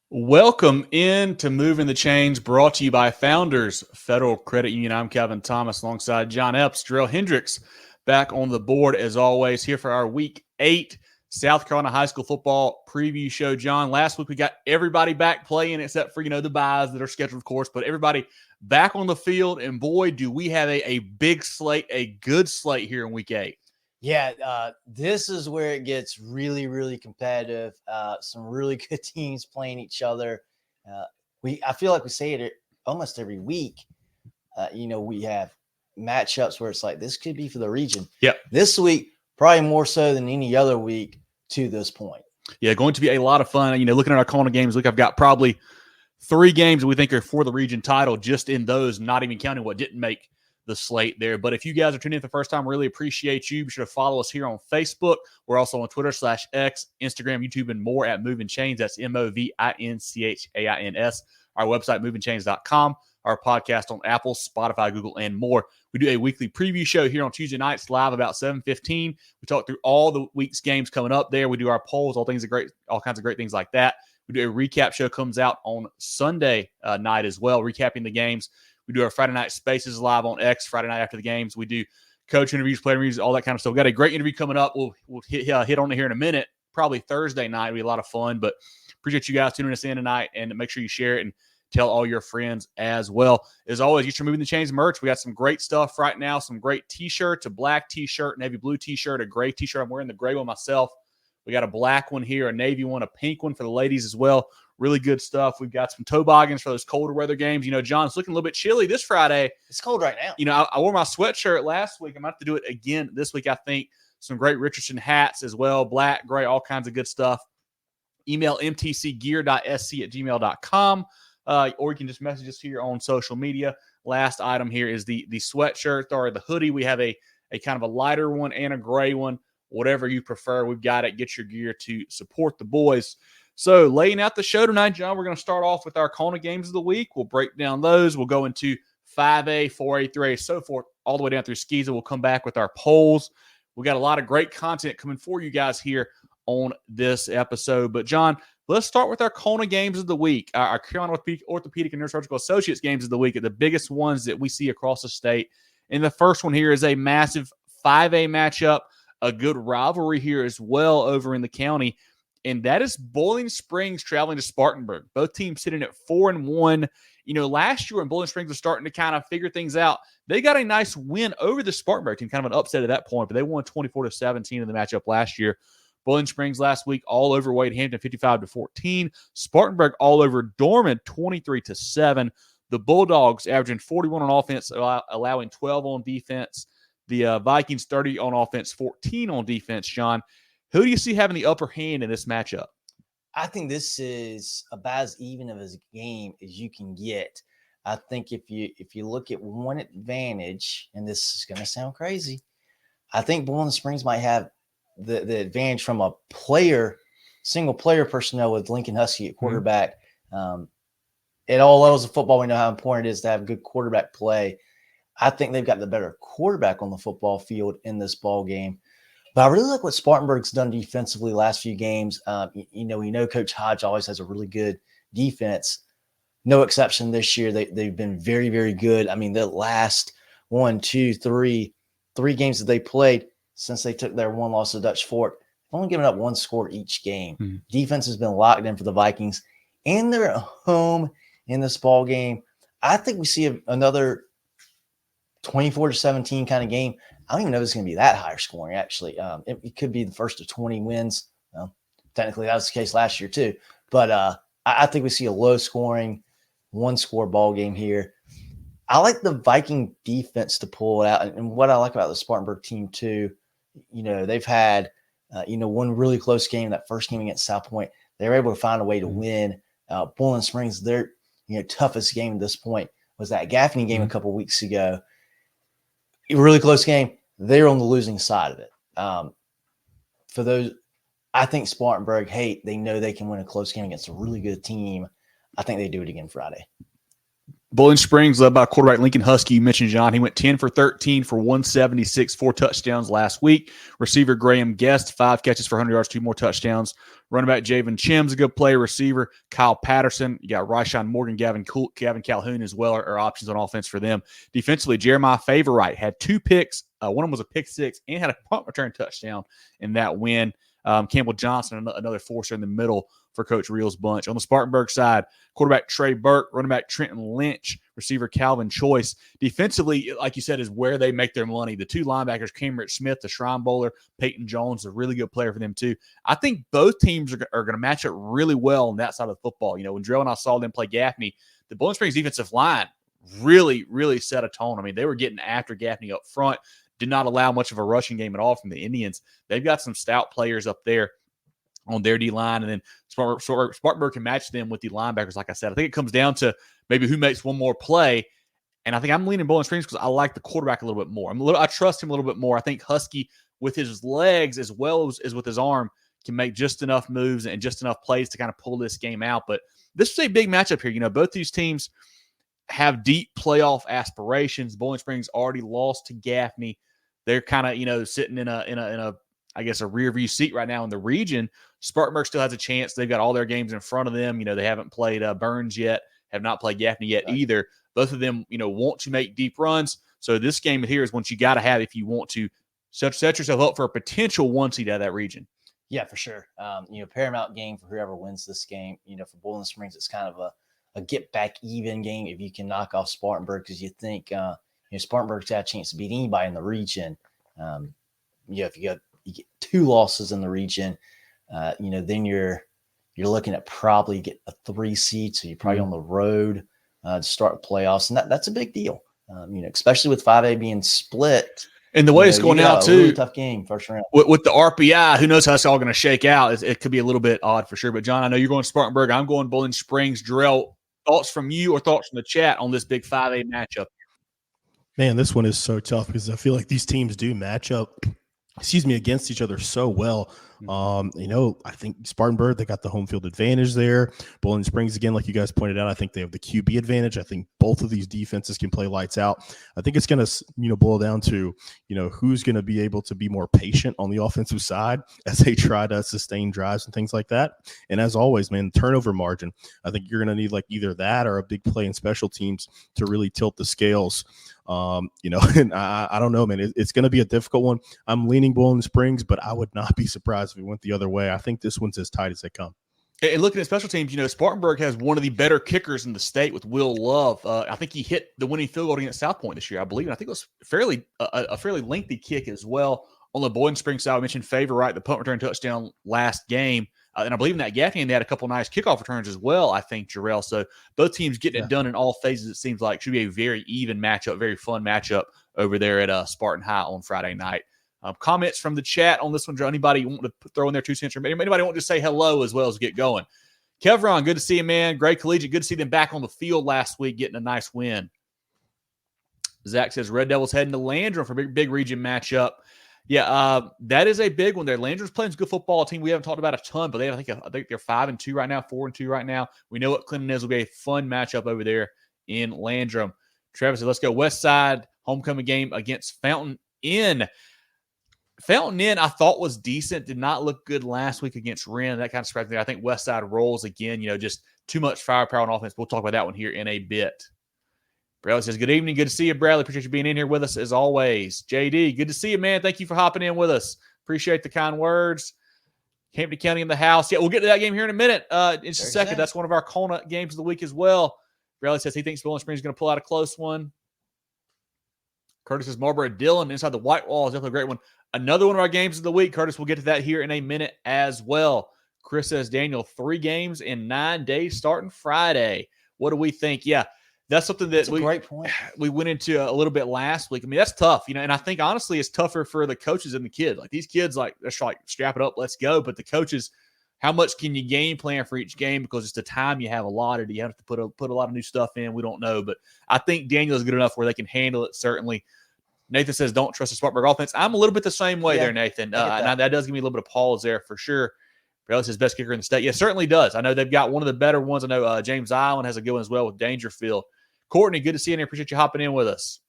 Welcome in to Moving the Chains, brought to you by Founders Federal Credit Union. I'm Kevin Thomas alongside John Epps, Jerel, Hendricks back on the board as always here for our Week 8 South Carolina High School football preview show. John, last week we got everybody back playing except for, the buys that are scheduled, of course, but everybody back on the field. And boy, do we have a big slate, a good slate here in Week 8. Yeah, this is where it gets really, really competitive. Some really good teams playing each other. I feel like we say it almost every week. We have matchups where it's like this could be for the region. Yep. This week, probably more so than any other week to this point. Yeah, going to be a lot of fun. Looking at our CONA games, look, I've got probably 3 games that we think are for the region title just in those, not even counting what didn't make the slate there. But if you guys are tuning in for the first time, really appreciate you. Be sure to follow us here on Facebook. We're also on Twitter /X, Instagram, YouTube, and more at Movin Chains. That's MOVINCHAINS. Our website, movinchains.com. Our podcast on Apple, Spotify, Google, and more. We do a weekly preview show here on Tuesday nights, live about 7:15. We talk through all the week's games coming up there. We do our polls, all kinds of great things like that. We do a recap show, comes out on Sunday night as well, recapping the games. We do our Friday night spaces live on X, Friday night after the games. We do coach interviews, player interviews, all that kind of stuff. We've got a great interview coming up. We'll hit on it here in a minute, probably Thursday night. It'll be a lot of fun, but appreciate you guys tuning us in tonight, and make sure you share it and tell all your friends as well. As always, get your Moving the Chains merch. We got some great stuff right now, some great T-shirts, a black T-shirt, navy blue T-shirt, a gray T-shirt. I'm wearing the gray one myself. We got a black one here, a navy one, a pink one for the ladies as well. Really good stuff. We've got some toboggans for those colder weather games. John, it's looking a little bit chilly this Friday. It's cold right now. I wore my sweatshirt last week. I'm about to do it again this week, I think. Some great Richardson hats as well, black, gray, all kinds of good stuff. Email mtcgear.sc@gmail.com, or you can just message us here on social media. Last item here is the sweatshirt or the hoodie. We have a kind of a lighter one and a gray one. Whatever you prefer, we've got it. Get your gear to support the boys. So laying out the show tonight, John, we're going to start off with our CONA games of the week. We'll break down those. We'll go into 5A, 4A, 3A, so forth, all the way down through SCISA. We'll come back with our polls. We got a lot of great content coming for you guys here on this episode. But, John, let's start with our CONA games of the week, our Carolina Orthopedic and Neurosurgical Associates games of the week, are the biggest ones that we see across the state. And the first one here is a massive 5A matchup, a good rivalry here as well over in the county. And that is Boiling Springs traveling to Spartanburg. Both teams sitting at 4-1. Last year when Boiling Springs was starting to kind of figure things out, they got a nice win over the Spartanburg team, kind of an upset at that point, but they won 24-17 in the matchup last year. Boiling Springs last week all over Wade Hampton 55-14. Spartanburg all over Dorman 23-7. The Bulldogs averaging 41 on offense, allowing 12 on defense. The Vikings 30 on offense, 14 on defense, John. Who do you see having the upper hand in this matchup? I think this is about as even of a game as you can get. I think if you look at one advantage, and this is going to sound crazy, I think Boiling Springs might have the advantage from a single player personnel with Lincoln Husky at quarterback. At all levels of football, we know how important it is to have good quarterback play. I think they've got the better quarterback on the football field in this ball game. But I really like what Spartanburg's done defensively last few games. We know Coach Hodge always has a really good defense. No exception this year. They've been very, very good. I mean, the last 3 games that they played since they took their one loss to Dutch Fort, they've only given up 1 score each game. Mm-hmm. Defense has been locked in for the Vikings, and they're at home in this ball game. I think we see another 24-17 kind of game. I don't even know if it's going to be that higher scoring, actually. It could be the first of 20 wins. Well, technically, that was the case last year, too. But I think we see a low-scoring, 1-score ball game here. I like the Viking defense to pull it out. And what I like about the Spartanburg team, too, they've had, one really close game, that first game against South Point. They were able to find a way to win. Boiling Springs, their toughest game at this point was that Gaffney game a couple weeks ago. A really close game. They're on the losing side of it. For those, I think Spartanburg, they know they can win a close game against a really good team. I think they do it again Friday. Bowling Springs led by quarterback Lincoln Husky. You mentioned, John. He went 10 for 13 for 176, 4 touchdowns last week. Receiver Graham Guest, 5 catches for 100 yards, 2 more touchdowns. Running back Javen Chim's a good player. Receiver Kyle Patterson. You got Ryshawn Morgan, Gavin Calhoun as well are options on offense for them. Defensively, Jeremiah Favorite had 2 picks. One of them was a pick 6 and had a punt return touchdown in that win. Campbell Johnson, another forcer in the middle for Coach Reel's bunch. On the Spartanburg side, quarterback Trey Burke, running back Trenton Lynch, receiver Calvin Choice. Defensively, like you said, is where they make their money. The 2 linebackers, Cameron Smith, the Shrine Bowler, Peyton Jones, a really good player for them too. I think both teams are going to match up really well on that side of the football. You know, when Jerel and I saw them play Gaffney, the Bowling Springs defensive line really, really set a tone. I mean, they were getting after Gaffney up front, did not allow much of a rushing game at all from the Indians. They've got some stout players up there on their D-line, and then Spartanburg can match them with the linebackers, like I said. I think it comes down to maybe who makes one more play, and I think I'm leaning Bowling Springs because I like the quarterback a little bit more. I trust him a little bit more. I think Husky, with his legs as well as with his arm, can make just enough moves and just enough plays to kind of pull this game out. But this is a big matchup here. You know, both these teams have deep playoff aspirations. Bowling Springs already lost to Gaffney. They're kind of, you know, sitting in a I guess, a rear view seat right now in the region. Spartanburg still has a chance. They've got all their games in front of them. You know, they haven't played Burns yet, have not played Gaffney yet either. Both of them, you know, want to make deep runs. So this game here is what you got to have if you want to set yourself up for a potential 1 seed out of that region. Yeah, for sure. You know, paramount game for whoever wins this game. You know, for Bowling Springs, it's kind of a get back even game if you can knock off Spartanburg, because you think, you know, Spartanburg's got a chance to beat anybody in the region. You know, if you get 2 losses in the region, you know, then you're looking at probably get a 3 seed. So you're probably on the road to start playoffs. And that's a big deal, you know, especially with 5A being split. And the way it's going out, too. Really tough game, first round. With the RPI, who knows how it's all going to shake out. It could be a little bit odd for sure. But, John, I know you're going to Spartanburg. I'm going Bowling Springs. Jerel, thoughts from you or thoughts from the chat on this big 5A matchup? Man, this one is so tough because I feel like these teams do match up against each other so well. You know, I think Spartanburg, they got the home field advantage there. Bowling Springs, again, like you guys pointed out, I think they have the QB advantage. I think both of these defenses can play lights out. I think it's going to, you know, boil down to, you know, who's going to be able to be more patient on the offensive side as they try to sustain drives and things like that. And as always, man, turnover margin, I think you're going to need like either that or a big play in special teams to really tilt the scales. You know, and I don't know, man, it's going to be a difficult one. I'm leaning Bowling Springs, but I would not be surprised if it went the other way. I think this one's as tight as they come. And looking at special teams, you know, Spartanburg has one of the better kickers in the state with Will Love. I think he hit the winning field goal against South Point this year, I believe. And I think it was a fairly lengthy kick as well. On the Bowling Springs side, I mentioned Favorite, the punt return touchdown last game. And I believe in that Gaffney, and they had a couple nice kickoff returns as well, I think, Jerel. So both teams getting it done in all phases, it seems like. Should be a very even matchup, very fun matchup over there at Spartan High on Friday night. Comments from the chat on this one, Joe? Anybody want to throw in their 2 cents? Or anybody want to say hello as well as get going? Kevron, good to see you, man. Great collegiate. Good to see them back on the field last week, getting a nice win. Zach says Red Devils heading to Landrum for a big region matchup. Yeah, that is a big one there. Landrum's playing a good football team. We haven't talked about a ton, but I think they're 5-2 right now, 4-2 right now. We know what Clinton is. Will be a fun matchup over there in Landrum. Travis said, let's go West Side homecoming game against Fountain Inn. Fountain Inn, I thought was decent. Did not look good last week against Wren. That kind of surprised me. I think West Side rolls again. You know, just too much firepower on offense. We'll talk about that one here in a bit. Bradley says, good evening. Good to see you, Bradley. Appreciate you being in here with us as always. JD, good to see you, man. Thank you for hopping in with us. Appreciate the kind words. Hampton County in the house. Yeah, we'll get to that game here in a minute. In just a second. That's one of our CONA games of the week as well. Bradley says he thinks Bowling Springs is going to pull out a close one. Curtis says Marlboro Dillon inside the white wall is definitely a great one. Another one of our games of the week. Curtis, we'll get to that here in a minute as well. Chris says, Daniel, 3 games in 9 days starting Friday. What do we think? Yeah, that's something that great point. We went into a little bit last week. I mean, that's tough, you know, and I think honestly it's tougher for the coaches and the kids. Like these kids, like, they're like, strap it up, let's go. But the coaches, how much can you game plan for each game? Because it's the time you have allotted. You have to put a lot of new stuff in. We don't know. But I think Daniel is good enough where they can handle it, certainly. Nathan says, don't trust the Spartanburg offense. I'm a little bit the same way there, Nathan. That does give me a little bit of pause there for sure. Bradley says best kicker in the state. Yeah, certainly does. I know they've got one of the better ones. I know James Island has a good one as well with Dangerfield. Courtney, good to see you, and I appreciate you hopping in with us.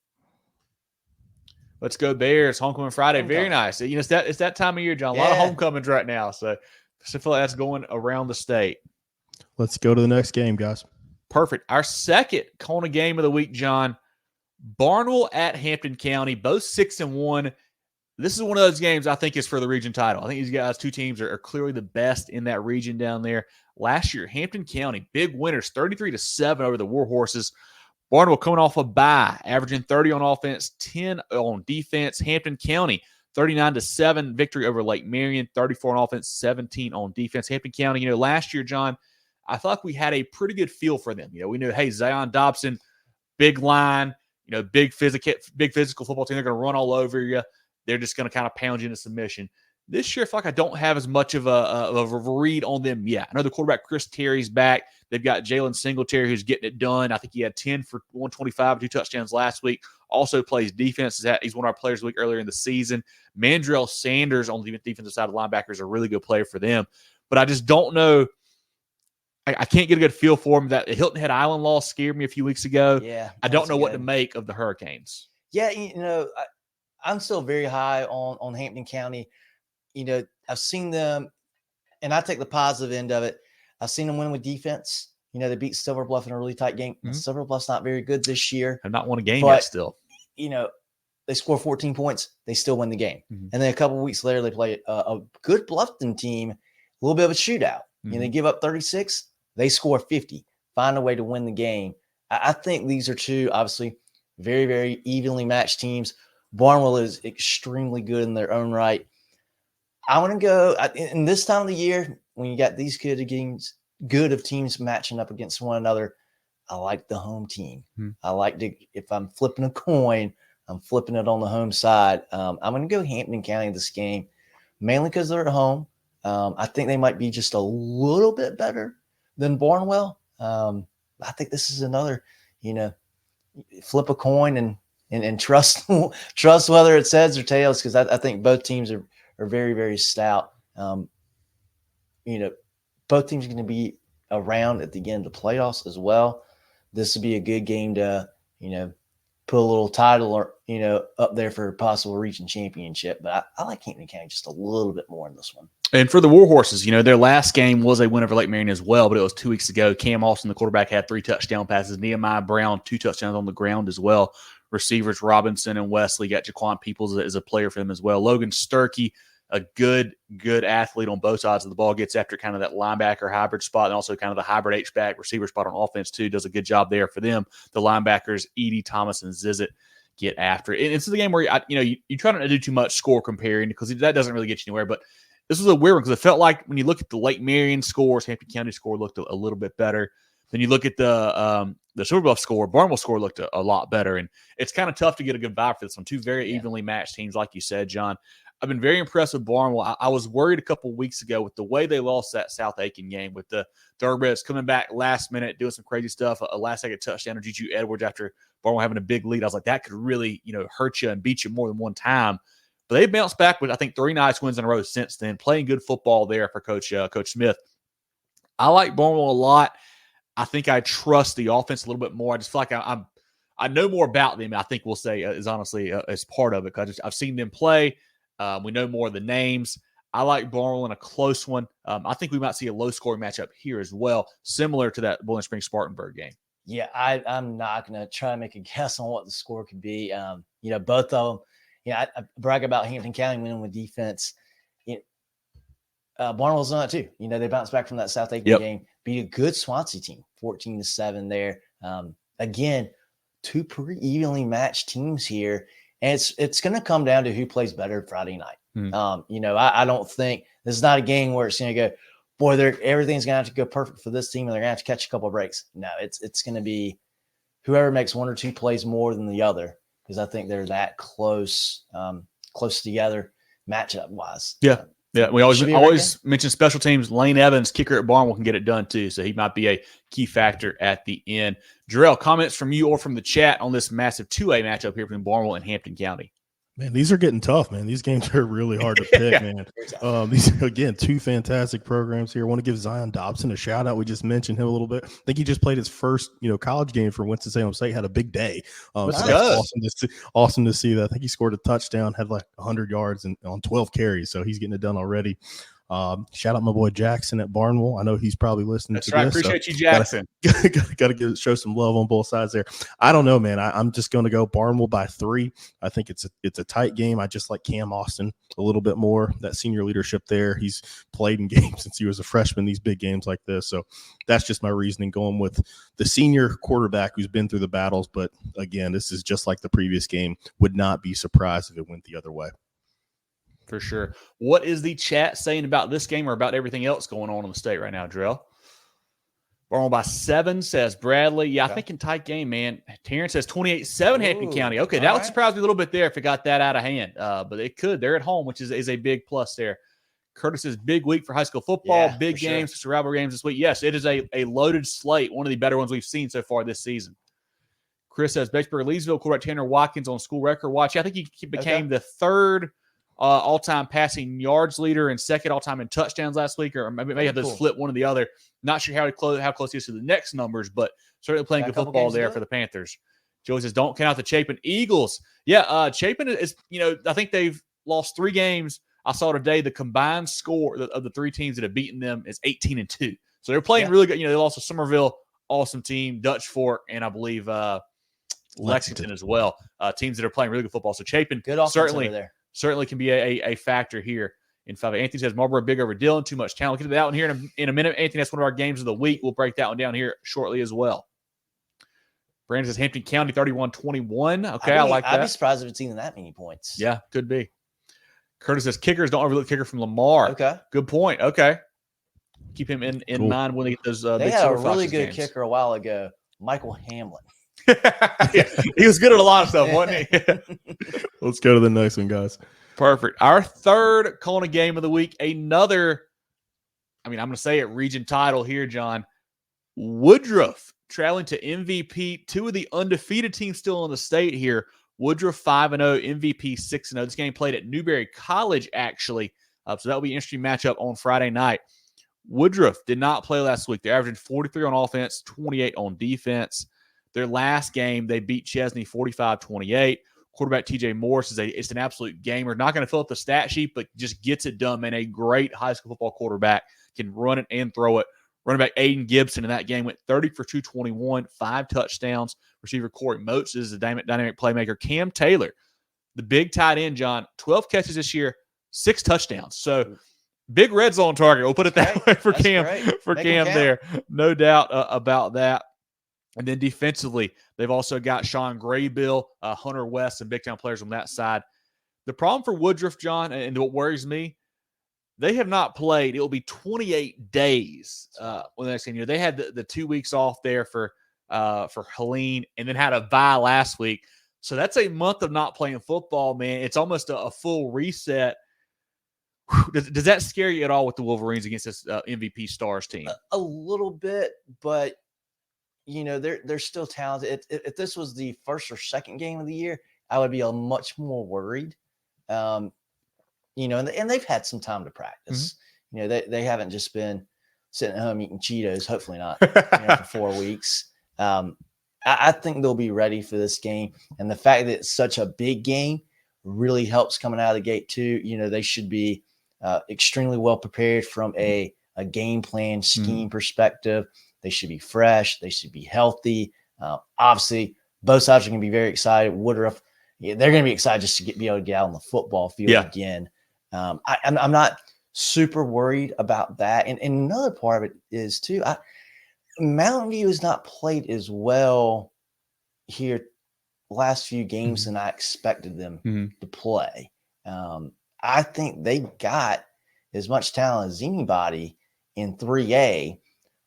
Let's go Bears, Homecoming Friday. Very nice. You know, it's that time of year, John. A lot of homecomings right now. So I feel like that's going around the state. Let's go to the next game, guys. Perfect. Our second CONA game of the week, John. Barnwell at Hampton County, both 6-1. This is one of those games I think is for the region title. I think these guys, two teams, are clearly the best in that region down there. Last year, Hampton County, big winners, 33-7 over the Warhorses. Barnwell coming off a bye, averaging 30 on offense, 10 on defense. Hampton County, 39-7 victory over Lake Marion, 34 on offense, 17 on defense. Hampton County, you know, last year, John, I thought we had a pretty good feel for them. You know, we knew, hey, Zion Dobson, big line, you know, big physical football team. They're going to run all over you. They're just going to kind of pound you into submission. This year, I feel like I don't have as much of a read on them yet. I know the quarterback, Chris Terry's back. They've got Jalen Singletary, who's getting it done. I think he had 10 for 125, 2 touchdowns last week. Also plays defense. He's one of our players of the week earlier in the season. Mandrell Sanders on the defensive side of the linebackers is a really good player for them. But I just don't know. I can't get a good feel for him. That Hilton Head Island loss scared me a few weeks ago. Yeah, I don't know what to make of the Hurricanes. Yeah, you know, I'm still very high on Hampton County. You know, I've seen them, and I take the positive end of it. I've seen them win with defense. You know, they beat Silver Bluff in a really tight game. Mm-hmm. Silver Bluff's not very good this year. Have not won a game yet still. You know, they score 14 points. They still win the game. Mm-hmm. And then a couple of weeks later, they play a good Bluffton team, a little bit of a shootout. Mm-hmm. You know, they give up 36. They score 50. Find a way to win the game. I think these are two, obviously, very, very evenly matched teams. Barnwell is extremely good in their own right. I want to go in this time of the year when you got these good of teams matching up against one another. I like the home team. I like to, if I'm flipping a coin, I'm flipping it on the home side. I'm going to go Hampton County this game, mainly because they're at home. I think they might be just a little bit better than Barnwell. I think this is another, you know, flip a coin and trust whether it's heads or tails, because I think both teams are very, very stout. You know, both teams are going to be around at the end of the playoffs as well. This would be a good game to, you know, put a little title or, you know, up there for a possible region championship. But I like Hampton County just a little bit more in this one. And for the Warhorses, you know, their last game was a win over Lake Marion as well, but it was 2 weeks ago. Cam Austin, the quarterback, had 3 touchdown passes. Nehemiah Brown, 2 touchdowns on the ground as well. Receivers Robinson and Wesley, got Jaquan Peoples as a player for them as well. Logan Sturkey, a good athlete on both sides of the ball, gets after kind of that linebacker hybrid spot and also kind of the hybrid H-back receiver spot on offense too. Does a good job there for them. The linebackers, Edie, Thomas, and Zizit get after it. And it's the game where, you try not to do too much score comparing because that doesn't really get you anywhere. But this was a weird one because it felt like when you look at the Lake Marion scores, Hampton County score looked a little bit better. Then you look at the Silver Bluff score, Barnwell score looked a lot better. And it's kind of tough to get a good vibe for this one. 2 very evenly matched teams, like you said, John. I've been very impressed with Barnwell. I was worried a couple of weeks ago with the way they lost that South Aiken game with the Thoroughbreds coming back last minute, doing some crazy stuff, a last-second touchdown to Juju Edwards after Barnwell having a big lead. I was like, that could really, hurt you and beat you more than one time. But they bounced back with, I think, 3 nice wins in a row since then, playing good football there for Coach Smith. I like Barnwell a lot. I think I trust the offense a little bit more. I just feel like I know more about them, I think we'll say, is honestly as part of it, because I've seen them play. We know more of the names. I like Barnwell in a close one. I think we might see a low-scoring matchup here as well, similar to that Bowling Springs Spartanburg game. Yeah, I'm not going to try to make a guess on what the score could be. Both of them, I brag about Hampton County winning with defense. Barnwell's done it too. They bounced back from that South Aiken game, beat a good Swansea team, 14-7 there. Again, 2 pretty evenly matched teams here. And it's going to come down to who plays better Friday night. I don't think this is not a game where it's going to go, boy, everything's going to have to go perfect for this team and they're going to have to catch a couple of breaks. No, it's going to be whoever makes 1 or 2 plays more than the other, because I think they're that close together matchup wise. Yeah. Yeah, we always mention special teams. Lane Evans, kicker at Barnwell, can get it done too, so he might be a key factor at the end. Jerel, comments from you or from the chat on this massive 2A matchup here between Barnwell and Hampton County? Man, these are getting tough, man. These games are really hard to pick, man. These again, two fantastic programs here. I want to give Zion Dobson a shout out. We just mentioned him a little bit. I think he just played his first, college game for Winston-Salem State. Had a big day. So that's awesome to see. Awesome to see that. I think he scored a touchdown, had like 100 yards and on 12 carries. So he's getting it done already. Shout out my boy Jackson at Barnwell. I know he's probably listening That's to right. this. Appreciate you, Jackson. Gotta show some love on both sides there. I don't know, man. I'm just going to go Barnwell by 3. I think it's a tight game. I just like Cam Austin a little bit more. That senior leadership there. He's played in games since he was a freshman. These big games like this. So that's just my reasoning going with the senior quarterback who's been through the battles. But again, this is just like the previous game. Would not be surprised if it went the other way. For sure. What is the chat saying about this game or about everything else going on in the state right now, Jerel? Barnwell by 7, says Bradley. Yeah, I think in tight game, man. Terrence says 28-7 Hampton County. Okay, that would surprise me a little bit there if it got that out of hand. But it could. They're at home, which is a big plus there. Curtis says big week for high school football. Big games, rivalry games this week. Yes, it is a loaded slate, one of the better ones we've seen so far this season. Chris says Batesburg-Leesville quarterback Tanner Watkins on school record watch. I think he became the third all-time passing yards leader and second all-time in touchdowns last week, or maybe have those flip one or the other. Not sure how close he is to the next numbers, but certainly playing good football there for the Panthers. Joey says, don't count out the Chapin Eagles. Yeah, Chapin is, I think they've lost 3 games. I saw today the combined score of the 3 teams that have beaten them is 18-2. So they're playing really good. They lost to Somerville, awesome team, Dutch Fork, and I believe Lexington as well. Teams that are playing really good football. So Chapin good certainly can be a factor here in 5. Anthony says Marlboro big over Dillon, too much talent. We'll get to that one here in a minute. Anthony, that's one of our games of the week. We'll break that one down here shortly as well. Brandon says Hampton County 31-21. Okay, I like that. I'd be surprised if it's even that many points. Yeah, could be. Curtis says kickers, don't overlook kicker from Lamar. Okay. Good point. Okay. Keep him in mind when they get those they had a really good kicker a while ago, Michael Hamlin. Yeah, he was good at a lot of stuff, wasn't he? Let's go to the next one, guys. Perfect. Our third CONA game of the week, another, I'm going to say it, region title here, John. Woodruff traveling to MVP, 2 of the undefeated teams still in the state here. Woodruff 5-0, MVP 6-0. This game played at Newberry College, actually. So that will be an interesting matchup on Friday night. Woodruff did not play last week. They're averaging 43 on offense, 28 on defense. Their last game, they beat Chesney 45-28. Quarterback TJ Morris is an absolute gamer. Not going to fill up the stat sheet, but just gets it done, man. A great high school football quarterback. Can run it and throw it. Running back Aiden Gibson in that game went 30 for 221, 5 touchdowns. Receiver Corey Moats is a dynamic playmaker. Cam Taylor, the big tight end, John, 12 catches this year, 6 touchdowns. So big red zone target. We'll put it that way for Cam. For Cam there. No doubt about that. And then defensively, they've also got Sean Graybill, Hunter West, and big-time players on that side. The problem for Woodruff, John, and what worries me, they have not played. It will be 28 days when the next game. They had the 2 weeks off there for Helene, and then had a bye last week. So that's a month of not playing football, man. It's almost a full reset. Does that scare you at all with the Wolverines against this MVP Stars team? A little bit, but they're still talented. If this was the first or second game of the year, I would be much more worried. And they've had some time to practice. Mm-hmm. They haven't just been sitting at home eating Cheetos. Hopefully not for 4 weeks. I think they'll be ready for this game, and the fact that it's such a big game really helps coming out of the gate too. They should be extremely well prepared from a game plan scheme perspective. They should be fresh. They should be healthy. Obviously, both sides are going to be very excited. Woodruff, they're going to be excited just to be able to get out on the football field again. I'm not super worried about that. And another part of it is, too, Mountain View has not played as well here last few games than I expected them to play. I think they got as much talent as anybody in 3A.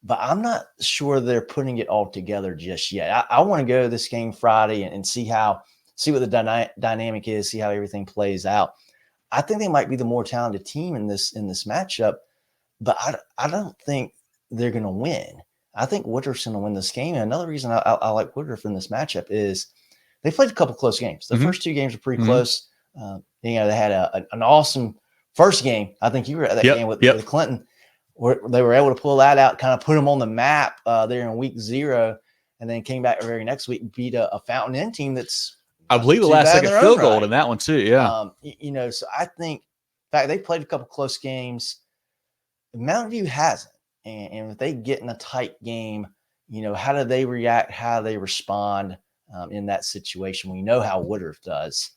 But I'm not sure they're putting it all together just yet. I want to go to this game Friday and see what the dynamic is, see how everything plays out. I think they might be the more talented team in this matchup, but I don't think they're going to win. I think Woodruff's going to win this game. And another reason I like Woodruff in this matchup is they played a couple close games. The first 2 games were pretty close. They had an awesome first game. I think you were at that game with Clinton, where they were able to pull that out, kind of put them on the map there in week 0, and then came back the very next week, beat a Fountain Inn team that's I believe the last second field goal in that one too. Yeah. So I think, in fact, they played a couple close games. Mountain View hasn't. And if they get in a tight game, how do they react? How do they respond in that situation? We know how Woodruff does.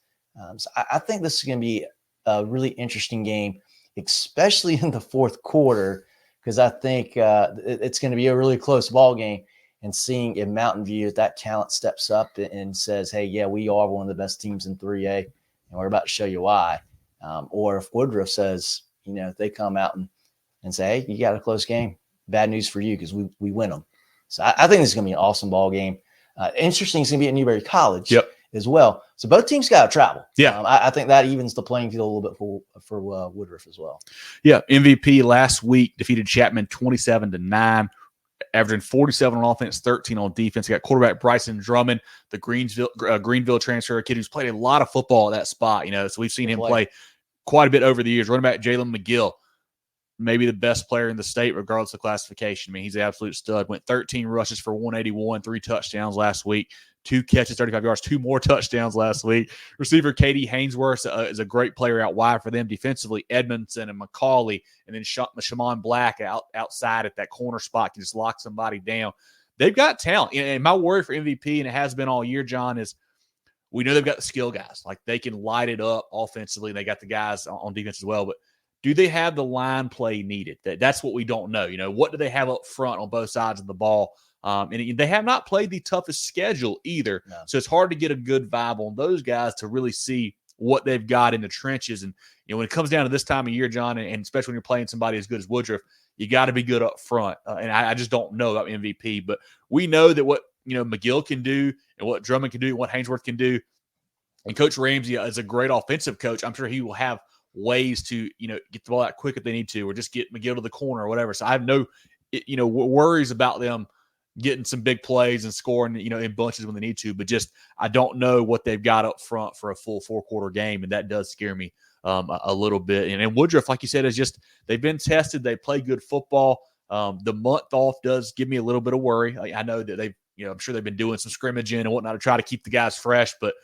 So I think this is going to be a really interesting game, especially in the fourth quarter, because I think it's going to be a really close ball game. And seeing if Mountain View, if that talent steps up and says, hey, yeah, we are one of the best teams in 3A, and we're about to show you why. Or if Woodruff says, if they come out and say, hey, you got a close game, bad news for you because we win them. So I think this is going to be an awesome ball game. Interesting, it's going to be at Newberry College as well. So both teams got to travel. Yeah. I think that evens the playing field a little bit for Woodruff as well. Yeah, MVP last week defeated Chapman 27-9. Averaging 47 on offense, 13 on defense. You got quarterback Bryson Drummond, the Greenville transfer kid who's played a lot of football at that spot. So we've seen him play quite a bit over the years. Running back Jalen McGill, maybe the best player in the state, regardless of classification. I mean, he's an absolute stud. Went 13 rushes for 181, 3 touchdowns last week. 2 catches, 35 yards, 2 more touchdowns last week. Receiver Katie Hainsworth is a great player out wide for them defensively. Edmondson and McCauley, and then Shamon Black outside at that corner spot can just lock somebody down. They've got talent. And my worry for MVP, and it has been all year, John, is we know they've got the skill guys. Like, they can light it up offensively. They got the guys on defense as well. But do they have the line play needed? That's what we don't know. What do they have up front on both sides of the ball? And they have not played the toughest schedule either. No. So it's hard to get a good vibe on those guys to really see what they've got in the trenches. And, when it comes down to this time of year, John, and especially when you're playing somebody as good as Woodruff, you got to be good up front. And I just don't know about MVP. But we know that what, McGill can do and what Drummond can do and what Hainsworth can do. And Coach Ramsey is a great offensive coach. I'm sure he will have ways to, get the ball out quick if they need to, or just get McGill to the corner or whatever. So I have no, worries about them getting some big plays and scoring, in bunches when they need to, but just I don't know what they've got up front for a full 4-quarter game, and that does scare me a little bit. And Woodruff, like you said, is just they've been tested. They play good football. The month off does give me a little bit of worry. I know that they've, I'm sure they've been doing some scrimmaging and whatnot to try to keep the guys fresh, but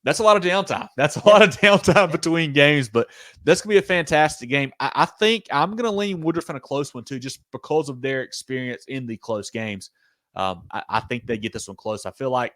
that's a lot of downtime. That's a lot of downtime between games, but that's going to be a fantastic game. I think I'm going to lean Woodruff in a close one too, just because of their experience in the close games. I think they get this one close. I feel like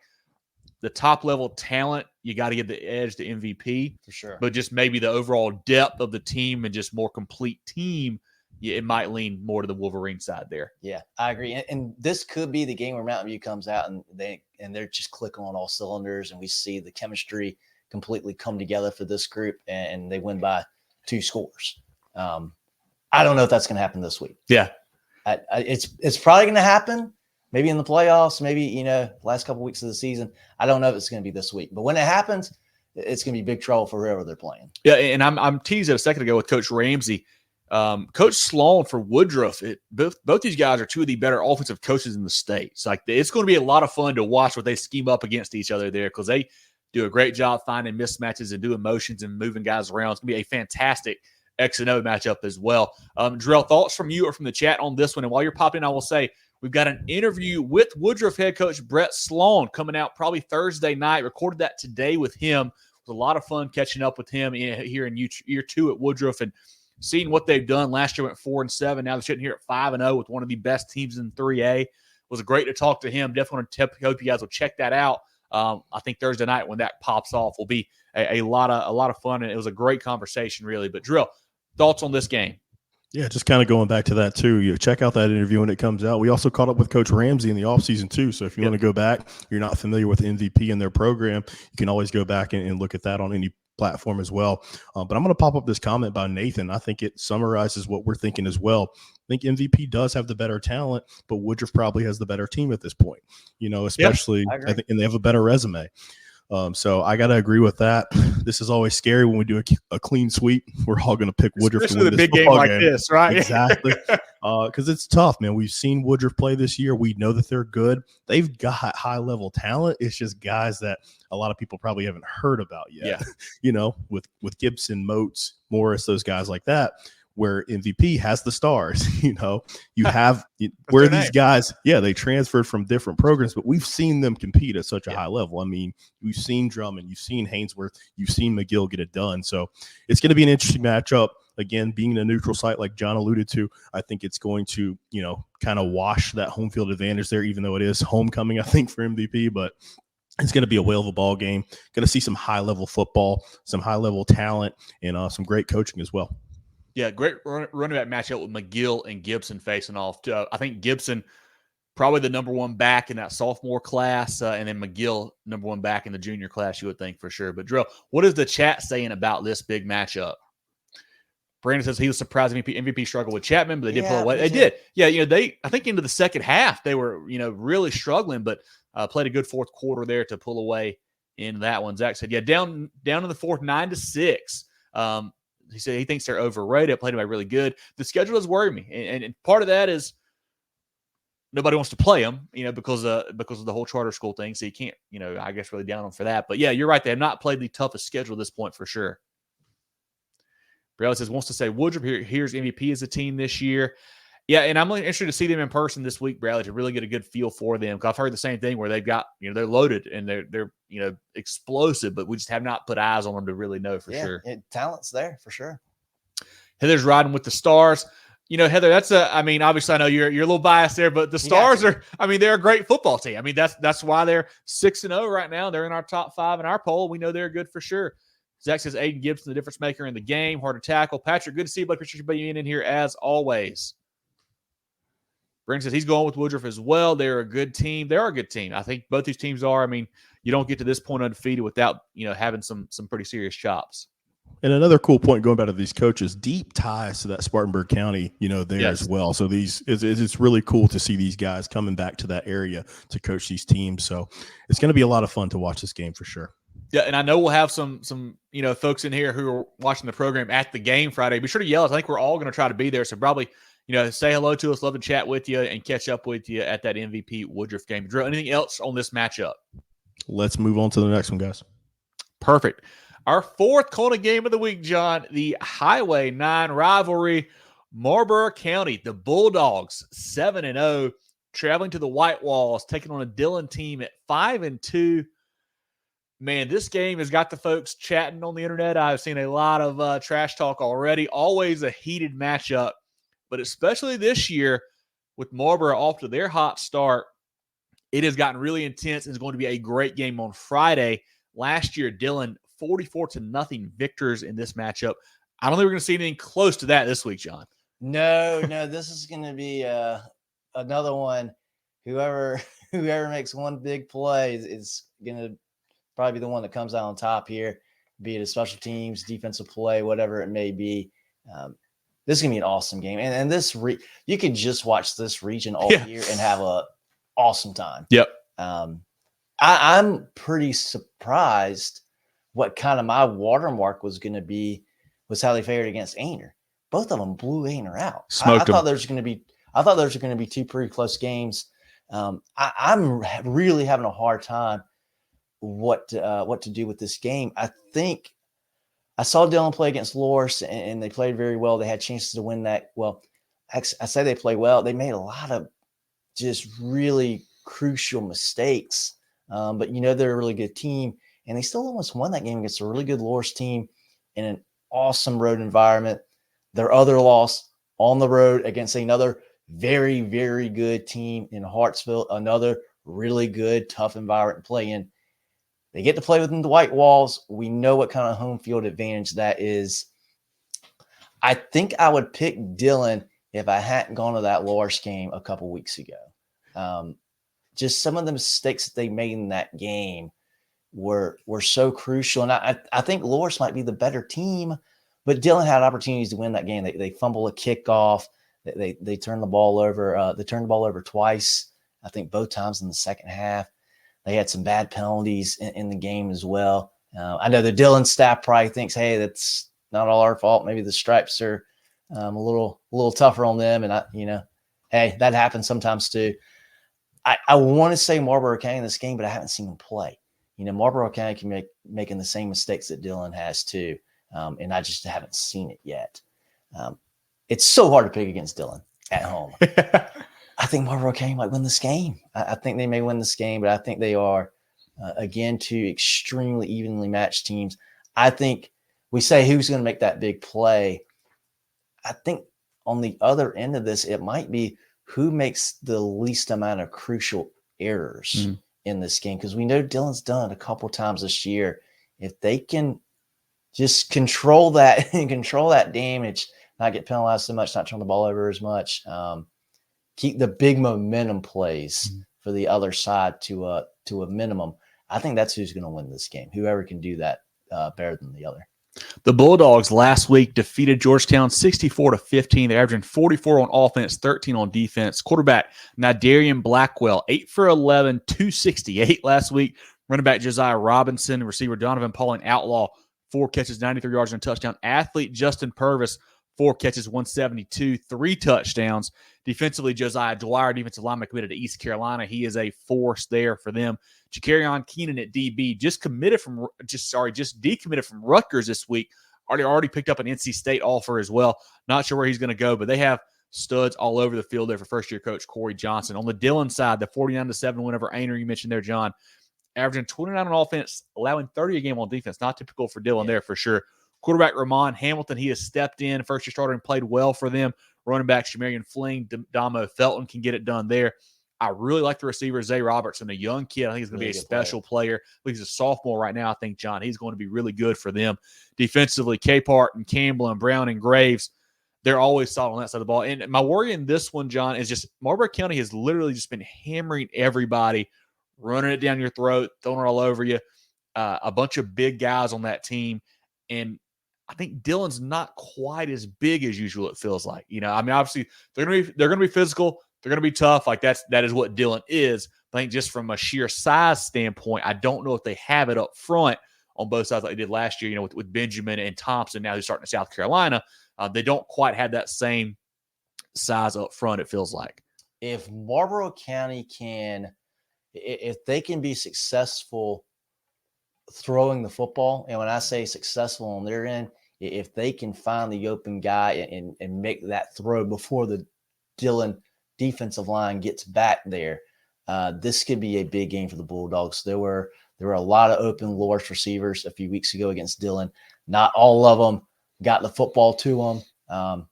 the top level talent, you got to give the edge to MVP for sure. But just maybe the overall depth of the team and just more complete team, it might lean more to the Wolverine side there. Yeah, I agree. And this could be the game where Mountain View comes out and they're just clicking on all cylinders, and we see the chemistry completely come together for this group, and they win by 2 scores. I don't know if that's going to happen this week. Yeah, it's probably going to happen. Maybe in the playoffs, maybe, last couple of weeks of the season. I don't know if it's going to be this week. But when it happens, it's going to be big trouble for whoever they're playing. Yeah, and I'm teasing a second ago with Coach Ramsey. Coach Sloan for Woodruff, both these guys are 2 of the better offensive coaches in the state. It's like it's going to be a lot of fun to watch what they scheme up against each other there, because they do a great job finding mismatches and doing motions and moving guys around. It's going to be a fantastic X and O matchup as well. Jerel, thoughts from you or from the chat on this one? And while you're popping in, I will say, we've got an interview with Woodruff head coach Brett Sloan coming out probably Thursday night. Recorded that today with him. It was a lot of fun catching up with him here in year 2 at Woodruff and seeing what they've done. Last year went 4-7. Now they're sitting here at 5-0 with one of the best teams in 3A. It was great to talk to him. Definitely want to hope you guys will check that out. I think Thursday night when that pops off will be a lot of fun, and it was a great conversation, really. But Jerel, thoughts on this game? Yeah, just kind of going back to that too. Check out that interview when it comes out. We also caught up with Coach Ramsey in the offseason too. So if you want to go back, you're not familiar with MVP and their program, you can always go back and look at that on any platform as well. But I'm going to pop up this comment by Nathan. I think it summarizes what we're thinking as well. I think MVP does have the better talent, but Woodruff probably has the better team at this point. Especially, I think, and they have a better resume. So I got to agree with that. This is always scary when we do a clean sweep. We're all going to pick Woodruff to win the this big game football like this, right? Exactly. Because it's tough, man. We've seen Woodruff play this year. We know that they're good. They've got high-level talent. It's just guys that a lot of people probably haven't heard about yet. Yeah. With Gibson, Moats, Morris, those guys like that, where MVP has the stars. You have where these guys, they transferred from different programs, but we've seen them compete at such a high level. I mean, we've seen Drummond, you've seen Hainsworth, you've seen McGill get it done. So it's going to be an interesting matchup. Again, being a neutral site like John alluded to, I think it's going to, kind of wash that home field advantage there, even though it is homecoming, I think, for MVP. But it's going to be a whale of a ball game. Going to see some high-level football, some high-level talent, and some great coaching as well. Yeah, great running back matchup with McGill and Gibson facing off. I think Gibson probably the number one back in that sophomore class, and then McGill number one back in the junior class, you would think for sure. But, Jerel, what is the chat saying about this big matchup? Brandon says he was surprised MVP struggled with Chapman, but they did pull away. They did. Yeah, I think into the second half they were, really struggling, but played a good fourth quarter there to pull away in that one. Zach said, down in the fourth, 9-6. He said he thinks they're overrated. Played them really good. The schedule does worry me, and part of that is nobody wants to play them, because of the whole charter school thing. So you can't, I guess really down them for that. But yeah, you're right. They have not played the toughest schedule at this point for sure. Jerel says wants to say Woodruff here's MVP as a team this year. Yeah, and I'm really interested to see them in person this week, Bradley, to really get a good feel for them. Because I've heard the same thing where they've got, they're loaded and they're explosive, but we just have not put eyes on them to really know for sure. Talent's there for sure. Heather's riding with the Stars. Heather, that's obviously I know you're a little biased there, but the Stars they're a great football team. I mean, that's why they're 6-0 right now. They're in our top 5 in our poll. We know they're good for sure. Zach says Aiden Gibson, the difference maker in the game, hard to tackle. Patrick, good to see you, buddy. Appreciate you being in here as always. Brent says he's going with Woodruff as well. They're a good team. They're a good team. I think both these teams are. I mean, you don't get to this point undefeated without, having some pretty serious chops. And another cool point going back to these coaches, deep ties to that Spartanburg County, as well. So it's really cool to see these guys coming back to that area to coach these teams. So it's going to be a lot of fun to watch this game for sure. Yeah, and I know we'll have some folks in here who are watching the program at the game Friday. Be sure to yell us. I think we're all going to try to be there. So probably, say hello to us. Love to chat with you and catch up with you at that MVP Woodruff game. Jerel, anything else on this matchup? Let's move on to the next one, guys. Perfect. Our fourth CONA game of the week, John, the Highway 9 rivalry. Marlboro County, the Bulldogs, 7-0, traveling to the White Walls, taking on a Dillon team at 5-2. Man, this game has got the folks chatting on the internet. I've seen a lot of trash talk already. Always a heated matchup, but especially this year with Marlboro off to their hot start, it has gotten really intense and is going to be a great game on Friday. Last year, Dillon 44-0 victors in this matchup. I don't think we're going to see anything close to that this week, John. No, this is going to be another one. Whoever makes one big play is going to probably the one that comes out on top here, be it a special teams, defensive play, whatever it may be. This is going to be an awesome game. And this you could just watch this region all year and have a awesome time. Yep. I'm pretty surprised what kind of my watermark was going to be was how they fared against Ainer. Both of them blew Ainer out. I thought there was going to be two pretty close games. I'm really having a hard time what to do with this game. I think I saw Dillon play against Loris, and they played very well. They had chances to win that. Well, I say they played well. They made a lot of just really crucial mistakes. But they're a really good team, and they still almost won that game against a really good Loris team in an awesome road environment. Their other loss on the road against another very, very good team in Hartsville, another really good, tough environment to play in. They get to play within the White Walls. We know what kind of home field advantage that is. I think I would pick Dillon if I hadn't gone to that Loris game a couple weeks ago. Just some of the mistakes that they made in that game were so crucial. And I think Loris might be the better team, but Dillon had opportunities to win that game. They fumble a kickoff. They turn the ball over. They turned the ball over twice, I think both times in the second half. They had some bad penalties in the game as well. I know the Dillon staff probably thinks, hey, that's not all our fault. Maybe the stripes are a little tougher on them. And hey, that happens sometimes too. I want to say Marlboro County in this game, but I haven't seen them play. Marlboro County can making the same mistakes that Dillon has too. And I just haven't seen it yet. It's so hard to pick against Dillon at home. I think Marlboro County might win this game. I think they may win this game, but I think they are, again, two extremely evenly matched teams. I think we say who's going to make that big play. I think on the other end of this, it might be who makes the least amount of crucial errors in this game, because we know Dillon's done it a couple times this year. If they can just control that and control that damage, not get penalized so much, not turn the ball over as much, keep the big momentum plays for the other side to a minimum, I think that's who's going to win this game. Whoever can do that better than the other. The Bulldogs last week defeated Georgetown 64-15. They're averaging 44 on offense, 13 on defense. Quarterback Nidarian Blackwell, 8 for 11, 268 last week. Running back Josiah Robinson, receiver Donovan Pauling Outlaw, 4 catches, 93 yards and a touchdown. Athlete Justin Purvis, 4 catches, 172, 3 touchdowns. Defensively, Josiah Dwyer, defensive lineman committed to East Carolina. He is a force there for them. Jakarion Keenan at DB just decommitted from Rutgers this week. Already picked up an NC State offer as well. Not sure where he's going to go, but they have studs all over the field there for first-year coach Corey Johnson. On the Dillon side, the 49-7 win over Ainer you mentioned there, John, averaging 29 on offense, allowing 30 a game on defense. Not typical for Dillon there for sure. Quarterback Ramon Hamilton, he has stepped in, first-year starter, and played well for them. Running back Shamarian Fling, Damo Felton can get it done there. I really like the receiver, Zay Robertson, a young kid. I think he's going to be a special player. I think he's a sophomore right now. I think, John, he's going to be really good for them. Defensively, Capehart and Campbell and Brown and Graves, they're always solid on that side of the ball. And my worry in this one, John, is just Marlboro County has literally just been hammering everybody, running it down your throat, throwing it all over you. A bunch of big guys on that team. And I think Dillon's not quite as big as usual, it feels like. Obviously, they're going to be physical. They're going to be tough. That is what Dillon is. I think just from a sheer size standpoint, I don't know if they have it up front on both sides like they did last year, with Benjamin and Thompson now who's starting in South Carolina. They don't quite have that same size up front, it feels like. If Marlboro County if they can be successful throwing the football, and when I say successful on their end, if they can find the open guy and make that throw before the Dillon defensive line gets back there, this could be a big game for the Bulldogs. There were a lot of open Loris receivers a few weeks ago against Dillon. Not all of them got the football to them.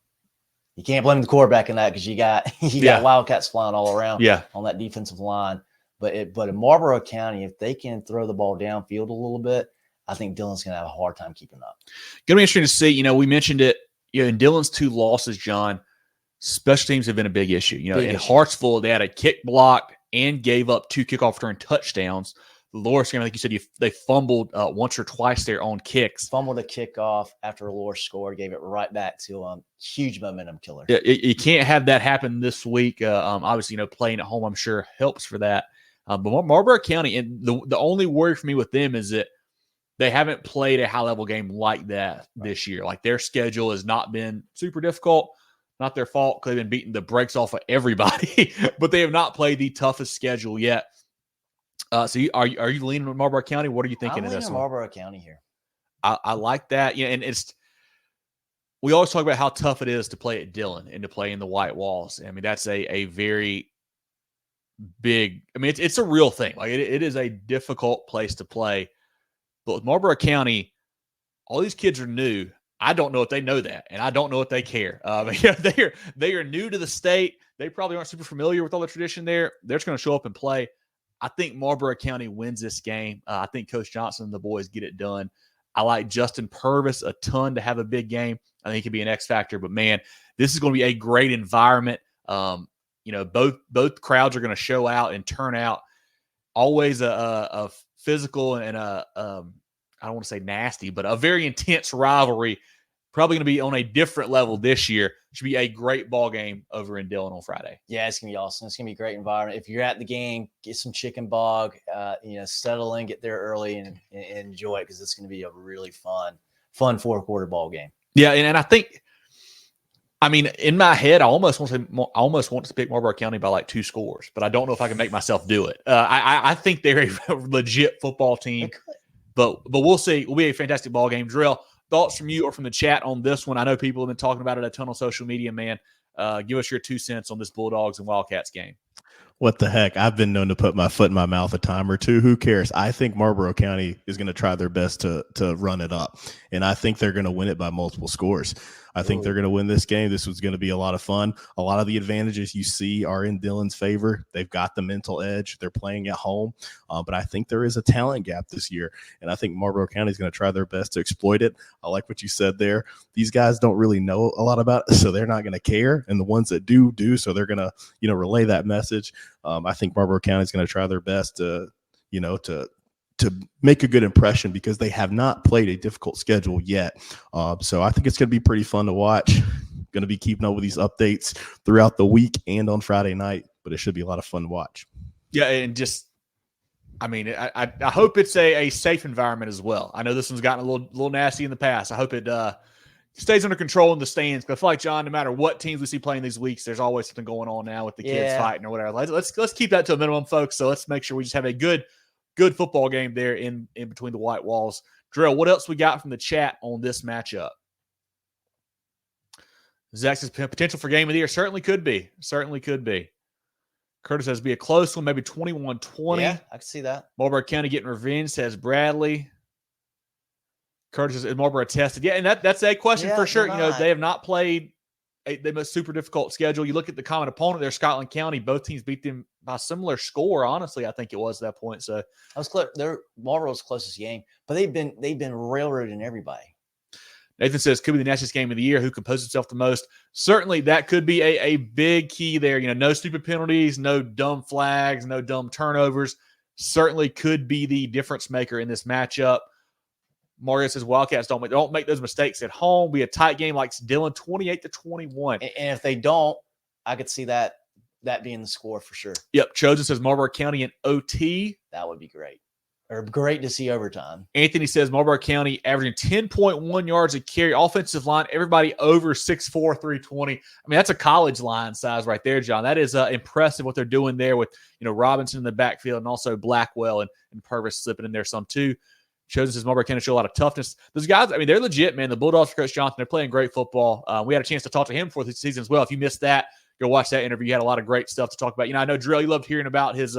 You can't blame the quarterback in that, because you got Wildcats flying all around on that defensive line. But in Marlboro County, if they can throw the ball downfield a little bit, I think Dillon's going to have a hard time keeping up. Going to be interesting to see. We mentioned it. In Dillon's 2 losses, John, special teams have been a big issue. In Hartsville, they had a kick block and gave up 2 kickoff return touchdowns. The Loris game, I think you said they fumbled once or twice there on kicks. Fumbled a kickoff after Loris scored, gave it right back to huge momentum killer. You can't have that happen this week. Obviously, playing at home, I'm sure, helps for that. But Marlboro County, and the only worry for me with them is that they haven't played a high-level game like that this year. Like, their schedule has not been super difficult. Not their fault, because they've been beating the brakes off of everybody. But they have not played the toughest schedule yet. So are you leaning on Marlboro County? What are you thinking of this one? Marlboro County here. I like that. And we always talk about how tough it is to play at Dillon and to play in the White Walls. I mean, that's a very big – it's a real thing. Like, it is a difficult place to play. But with Marlboro County, all these kids are new. I don't know if they know that, and I don't know if they care. They are new to the state. They probably aren't super familiar with all the tradition there. They're just going to show up and play. I think Marlboro County wins this game. I think Coach Johnson and the boys get it done. I like Justin Purvis a ton to have a big game. I think he could be an X factor. But, man, this is going to be a great environment. Both crowds are going to show out and turn out. Always a physical and I don't want to say nasty, but a very intense rivalry probably going to be on a different level this year. Should be a great ball game over in Dillon on Friday. Yeah, it's going to be awesome. It's going to be a great environment. If you're at the game, get some chicken bog, settle in, get there early and enjoy it because it's going to be a really fun 4-quarter ball game. Yeah, and I think, in my head, I almost want to pick Marlboro County by like 2 scores, but I don't know if I can make myself do it. I think they're a legit football team, but we'll see. It'll be a fantastic ball game. Jerel, thoughts from you or from the chat on this one? I know people have been talking about it a ton on social media, man. Give us your 2 cents on this Bulldogs and Wildcats game. What the heck? I've been known to put my foot in my mouth a time or two. Who cares? I think Marlboro County is going to try their best to run it up, and I think they're going to win it by multiple scores. I think they're going to win this game. This was going to be a lot of fun. A lot of the advantages you see are in Dillon's favor. They've got the mental edge. They're playing at home, but I think there is a talent gap this year, and I think Marlboro County is going to try their best to exploit it. I like what you said there. These guys don't really know a lot about it, so they're not going to care, and the ones that do, so they're going to relay that message. I think Marlboro County is going to try their best to make a good impression because they have not played a difficult schedule yet. So I think it's going to be pretty fun to watch. Going to be keeping up with these updates throughout the week and on Friday night, but it should be a lot of fun to watch. Yeah, and I hope it's a safe environment as well. I know this one's gotten a little nasty in the past. I hope it stays under control in the stands. But I feel like, John, no matter what teams we see playing these weeks, there's always something going on now with the kids fighting or whatever. Let's keep that to a minimum, folks. So let's make sure we just have a good football game there in between the white walls. Jerel, what else we got from the chat on this matchup? Zach says potential for game of the year. Certainly could be. Curtis says be a close one, maybe 21-20. Yeah, I can see that. Marlboro County getting revenge, says Bradley. Curtis says, is Marlboro tested? Yeah, and that's a question for sure. They have not played a super difficult schedule. You look at the common opponent there, Scotland County. Both teams beat them by a similar score. Honestly, I think it was at that point. So that was close. They're Marlboro's closest game, but they've been railroading everybody. Nathan says could be the nastiest game of the year. Who composed himself the most? Certainly, that could be a big key there. No stupid penalties, no dumb flags, no dumb turnovers. Certainly could be the difference maker in this matchup. Mario says Wildcats don't make those mistakes at home. Be a tight game like Dillon, 28-21. And if they don't, I could see that being the score for sure. Yep. Chosen says Marlboro County in OT. That would be great. Or great to see overtime. Anthony says Marlboro County averaging 10.1 yards a carry. Offensive line, everybody over 6'4", 320. That's a college line size right there, John. That is impressive what they're doing there with Robinson in the backfield and also Blackwell and Purvis slipping in there some too. Chosen says Marlboro County show a lot of toughness. Those guys, they're legit, man. The Bulldogs for Coach Johnson, they're playing great football. We had a chance to talk to him for the season as well. If you missed that, go watch that interview. He had a lot of great stuff to talk about. I know, Jerel, you loved hearing about his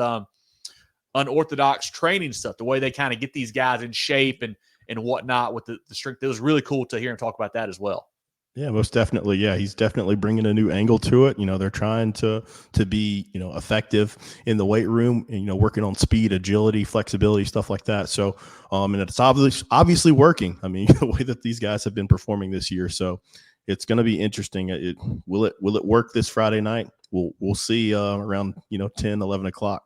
unorthodox training stuff, the way they kind of get these guys in shape and whatnot with the strength. It was really cool to hear him talk about that as well. Yeah, most definitely. Yeah, he's definitely bringing a new angle to it. They're trying to be, effective in the weight room and, working on speed, agility, flexibility, stuff like that. So, and it's obviously working. The way that these guys have been performing this year. So it's going to be interesting. Will it work this Friday night? We'll see around, 10, 11 o'clock.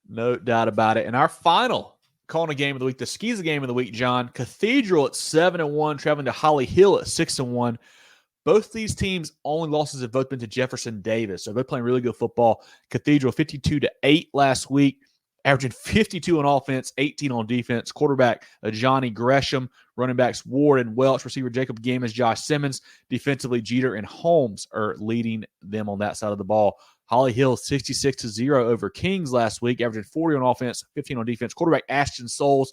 No doubt about it. And our final CONA game of the week, the SCISA game of the week, John. Cathedral at 7-1, traveling to Holly Hill at 6-1. Both these teams' only losses have both been to Jefferson Davis. So they're playing really good football. Cathedral 52-8 last week, averaging 52 on offense, 18 on defense. Quarterback Johnny Gresham, running backs Ward and Welch, receiver Jacob Gamas, Josh Simmons. Defensively, Jeter and Holmes are leading them on that side of the ball. Holly Hill 66-0 over Kings last week, averaging 40 on offense, 15 on defense. Quarterback Ashton Souls,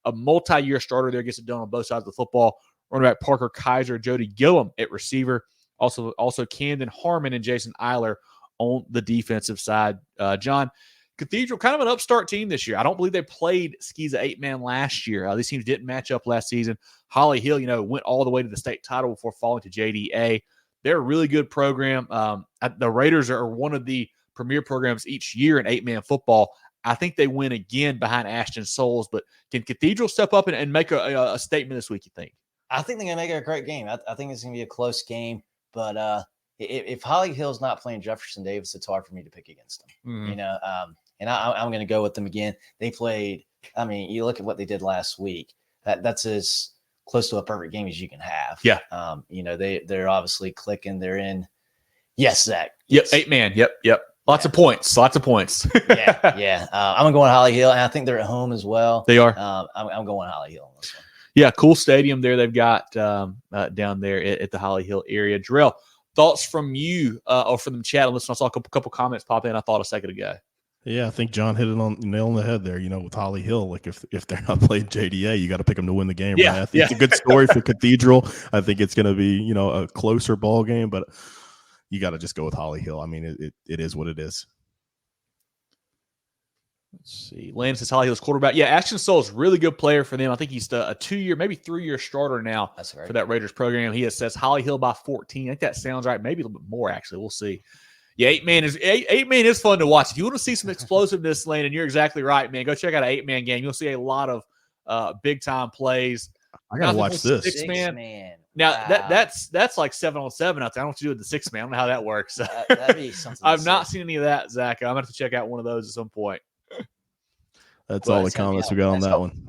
a multi-year starter there, gets it done on both sides of the football. Running back Parker Kaiser, Jody Gillum at receiver. Also Camden Harmon and Jason Eiler on the defensive side. John, Cathedral, kind of an upstart team this year. I don't believe they played SCISA 8-man last year. These teams didn't match up last season. Holly Hill, went all the way to the state title before falling to JDA. They're a really good program. The Raiders are one of the premier programs each year in 8-man football. I think they win again behind Ashton Souls. But can Cathedral step up and make a statement this week, you think? I think they're going to make it a great game. I think it's going to be a close game. But if Holly Hill's not playing Jefferson Davis, it's hard for me to pick against them. Mm-hmm. And I'm going to go with them again. They played – you look at what they did last week. That's as close to a perfect game as you can have. Yeah. They're obviously clicking. They're in. Yes, Zach. Yep. Yes. 8-man. Yep. Lots of points. Yeah. I'm going Holly Hill, and I think they're at home as well. They are. I'm going Holly Hill on this one. Yeah, cool stadium there they've got down there at the Holly Hill area. Jerel, thoughts from you or from the chat? Listen, I saw a couple comments pop in. I thought a second ago. Yeah, I think John hit it on nail on the head there. With Holly Hill, like if they're not playing JDA, you got to pick them to win the game. Yeah, right? I think it's a good story for Cathedral. I think it's going to be a closer ball game, but you got to just go with Holly Hill. I mean, it is what it is. Let's see. Landon says Holly Hill's quarterback. Yeah, Ashton Soul's a really good player for them. I think he's a 2-year, maybe 3-year starter now for that Raiders program. He says Holly Hill by 14. I think that sounds right. Maybe a little bit more, actually. We'll see. Yeah, 8-man is fun to watch. If you want to see some explosiveness, Landon, you're exactly right, man. Go check out an 8-man game. You'll see a lot of big-time plays. I got to watch this. 6-man. Now, wow. that's like 7-on-7 out there. I don't know what to do with the 6-man. I don't know how that works. That'd be something. I've not seen any of that, Zach. I'm going to have to check out one of those at some point. That's all the comments we got on that one.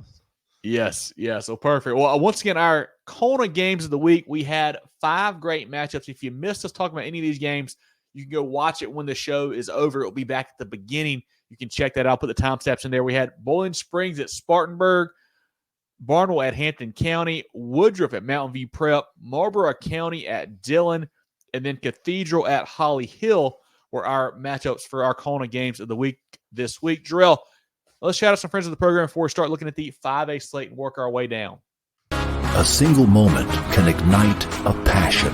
Yes. So perfect. Well, once again, our CONA games of the week, we had 5 great matchups. If you missed us talking about any of these games, you can go watch it when the show is over. It'll be back at the beginning. You can check that out. Put the timestamps in there. We had Bowling Springs at Spartanburg, Barnwell at Hampton County, Woodruff at Mountain View Prep, Marlboro County at Dillon, and then Cathedral at Holly Hill were our matchups for our CONA games of the week this week. Jerel, let's shout out some friends of the program before we start looking at the 5A slate and work our way down. A single moment can ignite a passion.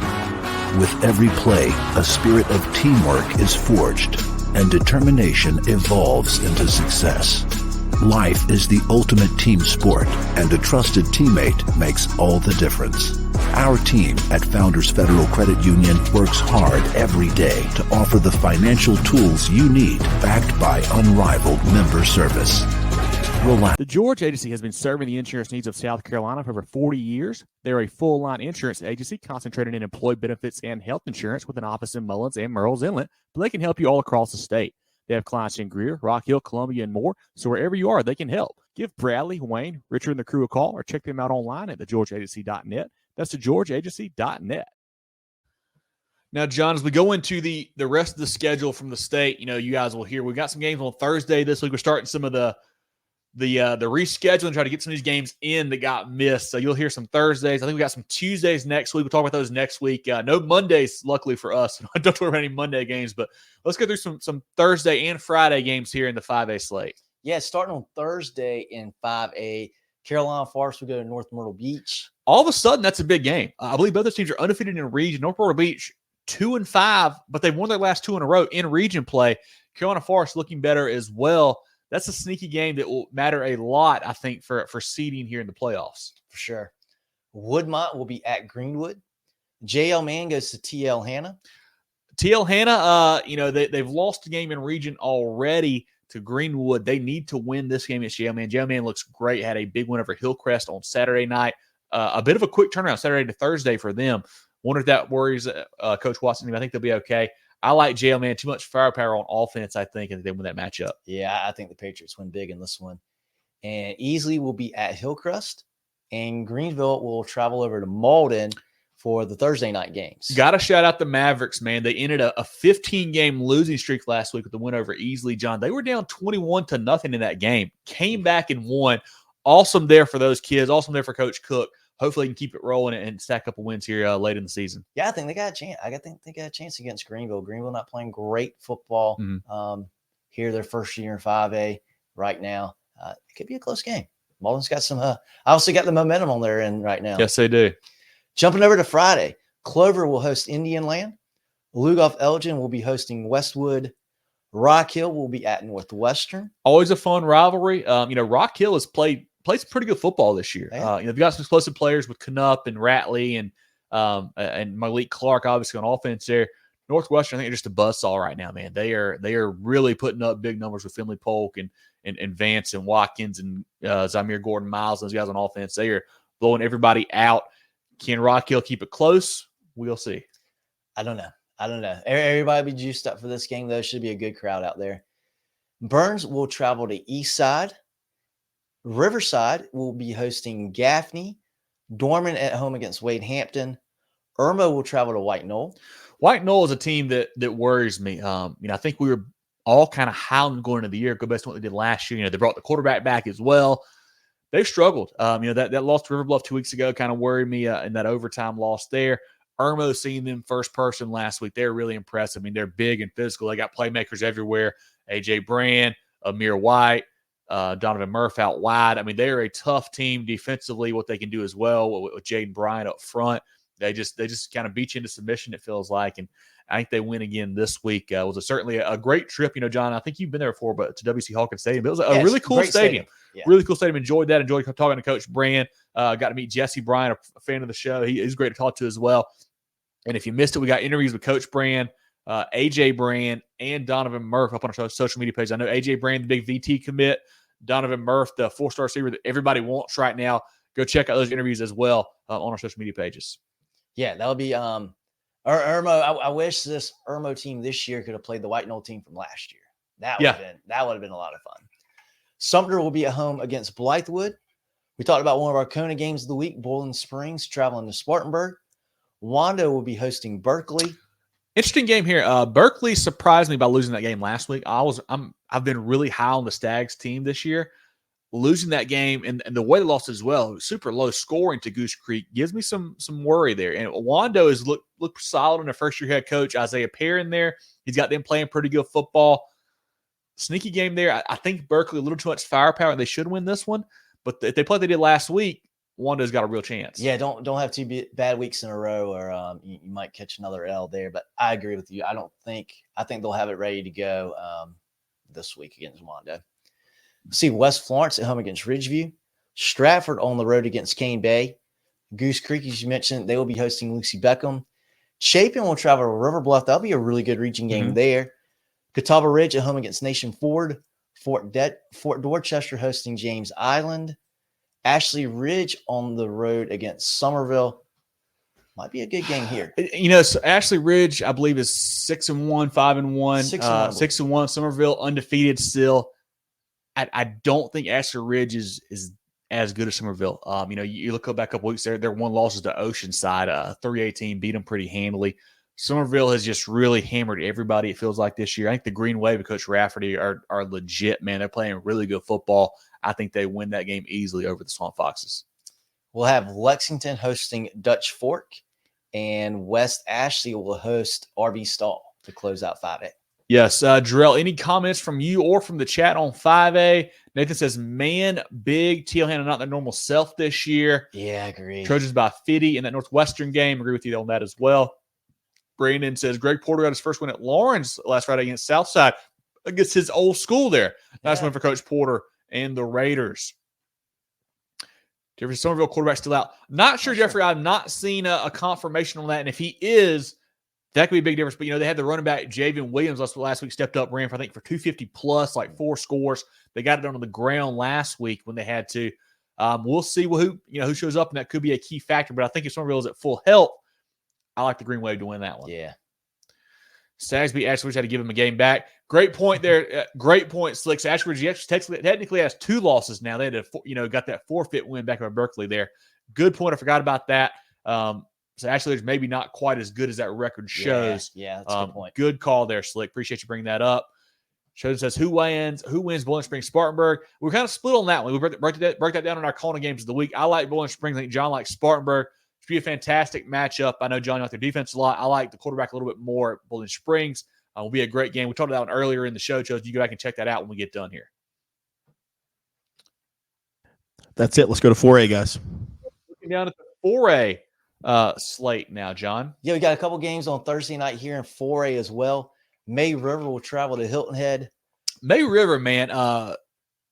With every play, a spirit of teamwork is forged, and determination evolves into success. Life is the ultimate team sport, and a trusted teammate makes all the difference. Our team at Founders Federal Credit Union works hard every day to offer the financial tools you need, backed by unrivaled member service. Relax. The George Agency has been serving the insurance needs of South Carolina for over 40 years. They're a full-line insurance agency concentrated in employee benefits and health insurance with an office in Mullins and Murrells Inlet, but they can help you all across the state. They have clients in Greer, Rock Hill, Columbia, and more, so wherever you are, they can help. Give Bradley, Wayne, Richard, and the crew a call or check them out online at thegeorgeagency.net. That's thegeorgeagency.net. Now, John, as we go into the rest of the schedule from the state, you guys will hear we've got some games on Thursday this week. We're starting some of the rescheduling, try to get some of these games in that got missed. So you'll hear some Thursdays. I think we got some Tuesdays next week. We'll talk about those next week. No Mondays, luckily for us. I don't worry about any Monday games, but let's go through some Thursday and Friday games here in the 5A slate. Yeah, starting on Thursday in 5A, Carolina Forest will go to North Myrtle Beach. All of a sudden, that's a big game. I believe both those teams are undefeated in region. North Myrtle Beach 2-5, but they've won their last 2 in a row in region play. Carolina Forest looking better as well. That's a sneaky game that will matter a lot, I think, for seeding here in the playoffs. For sure. Woodmont will be at Greenwood. JL Man goes to TL Hanna. TL Hanna, they've lost a game in region already to Greenwood. They need to win this game against JL Man. JL Man looks great. Had a big win over Hillcrest on Saturday night. A bit of a quick turnaround Saturday to Thursday for them. Wonder if that worries Coach Watson. I think they'll be okay. I like JL Man. Too much firepower on offense, I think, and they win that matchup. Yeah, I think the Patriots win big in this one. And Easley will be at Hillcrest, and Greenville will travel over to Malden for the Thursday night games. Got to shout out the Mavericks, man. They ended a 15-game losing streak last week with the win over Easley, John. They were down 21-0 in that game. Came back and won. Awesome there for those kids. Awesome there for Coach Cook. Hopefully, they can keep it rolling and stack up a wins here late in the season. Yeah, I think they got a chance. I think they got a chance against Greenville. Greenville not playing great football here, their first year in 5A right now. It could be a close game. Malden's got some obviously got the momentum on their end right now. Yes, they do. Jumping over to Friday, Clover will host Indian Land. Lugoff Elgin will be hosting Westwood. Rock Hill will be at Northwestern. Always a fun rivalry. Rock Hill has plays pretty good football this year. Yeah. They've got some explosive players with Knupp and Ratley and Malik Clark, obviously on offense there. Northwestern, I think, are just a buzzsaw right now, man. They are really putting up big numbers with Finley Polk and Vance and Watkins and Zamir Gordon Miles, those guys on offense. They are blowing everybody out. Can Rock Hill keep it close? We'll see. I don't know. Everybody be juiced up for this game, though. Should be a good crowd out there. Burns will travel to Eastside. Riverside will be hosting Gaffney. Dorman at home against Wade Hampton. Irma will travel to White Knoll. White Knoll is a team that worries me. I think we were all kind of high on going into the year, go based on what they did last year. They brought the quarterback back as well. They've struggled. That loss to River Bluff 2 weeks ago kind of worried me in that overtime loss there. Irmo, seeing them first person last week, they're really impressive. They're big and physical. They got playmakers everywhere. A.J. Brand, Amir White, Donovan Murph out wide. They are a tough team defensively, what they can do as well with Jaden Bryant up front. They just kind of beat you into submission, it feels like. And I think they win again this week. It was certainly a great trip. John, I think you've been there before, but to W.C. Hawkins Stadium. It was a really cool stadium. Yeah. Really cool stadium. Enjoyed that. Enjoyed talking to Coach Brand. Got to meet Jesse Bryant, a fan of the show. He's great to talk to as well. And if you missed it, we got interviews with Coach Brand, A.J. Brand, and Donovan Murph up on our social media page. I know A.J. Brand, the big VT commit. Donovan Murph, the 4-star receiver that everybody wants right now. Go check out those interviews as well on our social media pages. Yeah, that would be Irmo. I wish this Irmo team this year could have played the White Knoll team from last year. That would have been a lot of fun. Sumter will be at home against Blythewood. We talked about one of our CONA games of the week, Boiling Springs traveling to Spartanburg. Wanda will be hosting Berkeley. Interesting game here. Berkeley surprised me by losing that game last week. I've been really high on the Stags team this year. Losing that game and the way they lost as well, super low scoring to Goose Creek, gives me some worry there. And Wando has looked solid in their first-year head coach, Isaiah Perry in there. He's got them playing pretty good football. Sneaky game there. I think Berkeley a little too much firepower. They should win this one. But if they play like they did last week, Wando's got a real chance. Yeah, don't have 2 bad weeks in a row, or you might catch another L there. But I agree with you. I think they'll have it ready to go this week against Wando. See West Florence at home against Ridgeview. Stratford on the road against Cane Bay. Goose Creek, as you mentioned, they will be hosting Lucy Beckham. Chapin will travel to River Bluff. That'll be a really good region game there. Catawba Ridge at home against Nation Ford. Fort Dorchester hosting James Island. Ashley Ridge on the road against Somerville. Might be a good game here. So Ashley Ridge, I believe, is 6-1, 5-1. 6-1. Somerville undefeated still. I don't think Ashley Ridge is as good as Somerville. You look back a couple weeks there, their one loss is to Oceanside. 3-18, beat them pretty handily. Somerville has just really hammered everybody, it feels like, this year. I think the Green Wave and Coach Rafferty are legit, man. They're playing really good football. I think they win that game easily over the Swamp Foxes. We'll have Lexington hosting Dutch Fork, and West Ashley will host RB Stall to close out 5A. Yes, Jerel, any comments from you or from the chat on 5A? Nathan says, man, big TL Hannah not their normal self this year. Yeah, I agree. Trojans by 50 in that Northwestern game. Agree with you on that as well. Brandon says, Greg Porter got his first win at Lawrence last Friday against Southside, against his old school there. Nice win for Coach Porter and the Raiders. Jeffrey Somerville quarterback still out. Not sure, Jeffrey. I've not seen a confirmation on that. And if he is, that could be a big difference. But, they had the running back, Javen Williams, last week, stepped up, ran for 250 plus, 4 scores. They got it on the ground last week when they had to. We'll see who shows up, and that could be a key factor. But I think if Somerville is at full health, I like the Green Wave to win that one. Yeah. Stags beat Ashridge, had to give him a game back. Great point there. Great point, Slicks. Ashridge technically has 2 losses now. They had got that forfeit win back over Berkeley there. Good point. I forgot about that. So Ashridge maybe not quite as good as that record shows. Yeah, that's a good point. Good call there, Slick. Appreciate you bringing that up. Shows says who wins Bowling Springs Spartanburg. We're kind of split on that one. We break that down in our CONA games of the week. I like Bowling Springs. I think John likes Spartanburg. Should be a fantastic matchup. I know John likes their defense a lot. I like the quarterback a little bit more at Bowling Springs. Will be a great game. We talked about that one earlier in the show. So you go back and check that out when we get done here. That's it. Let's go to 4A, guys. Looking down at the 4A slate now, John. Yeah, we got a couple games on Thursday night here in 4A as well. May River will travel to Hilton Head. May River, man,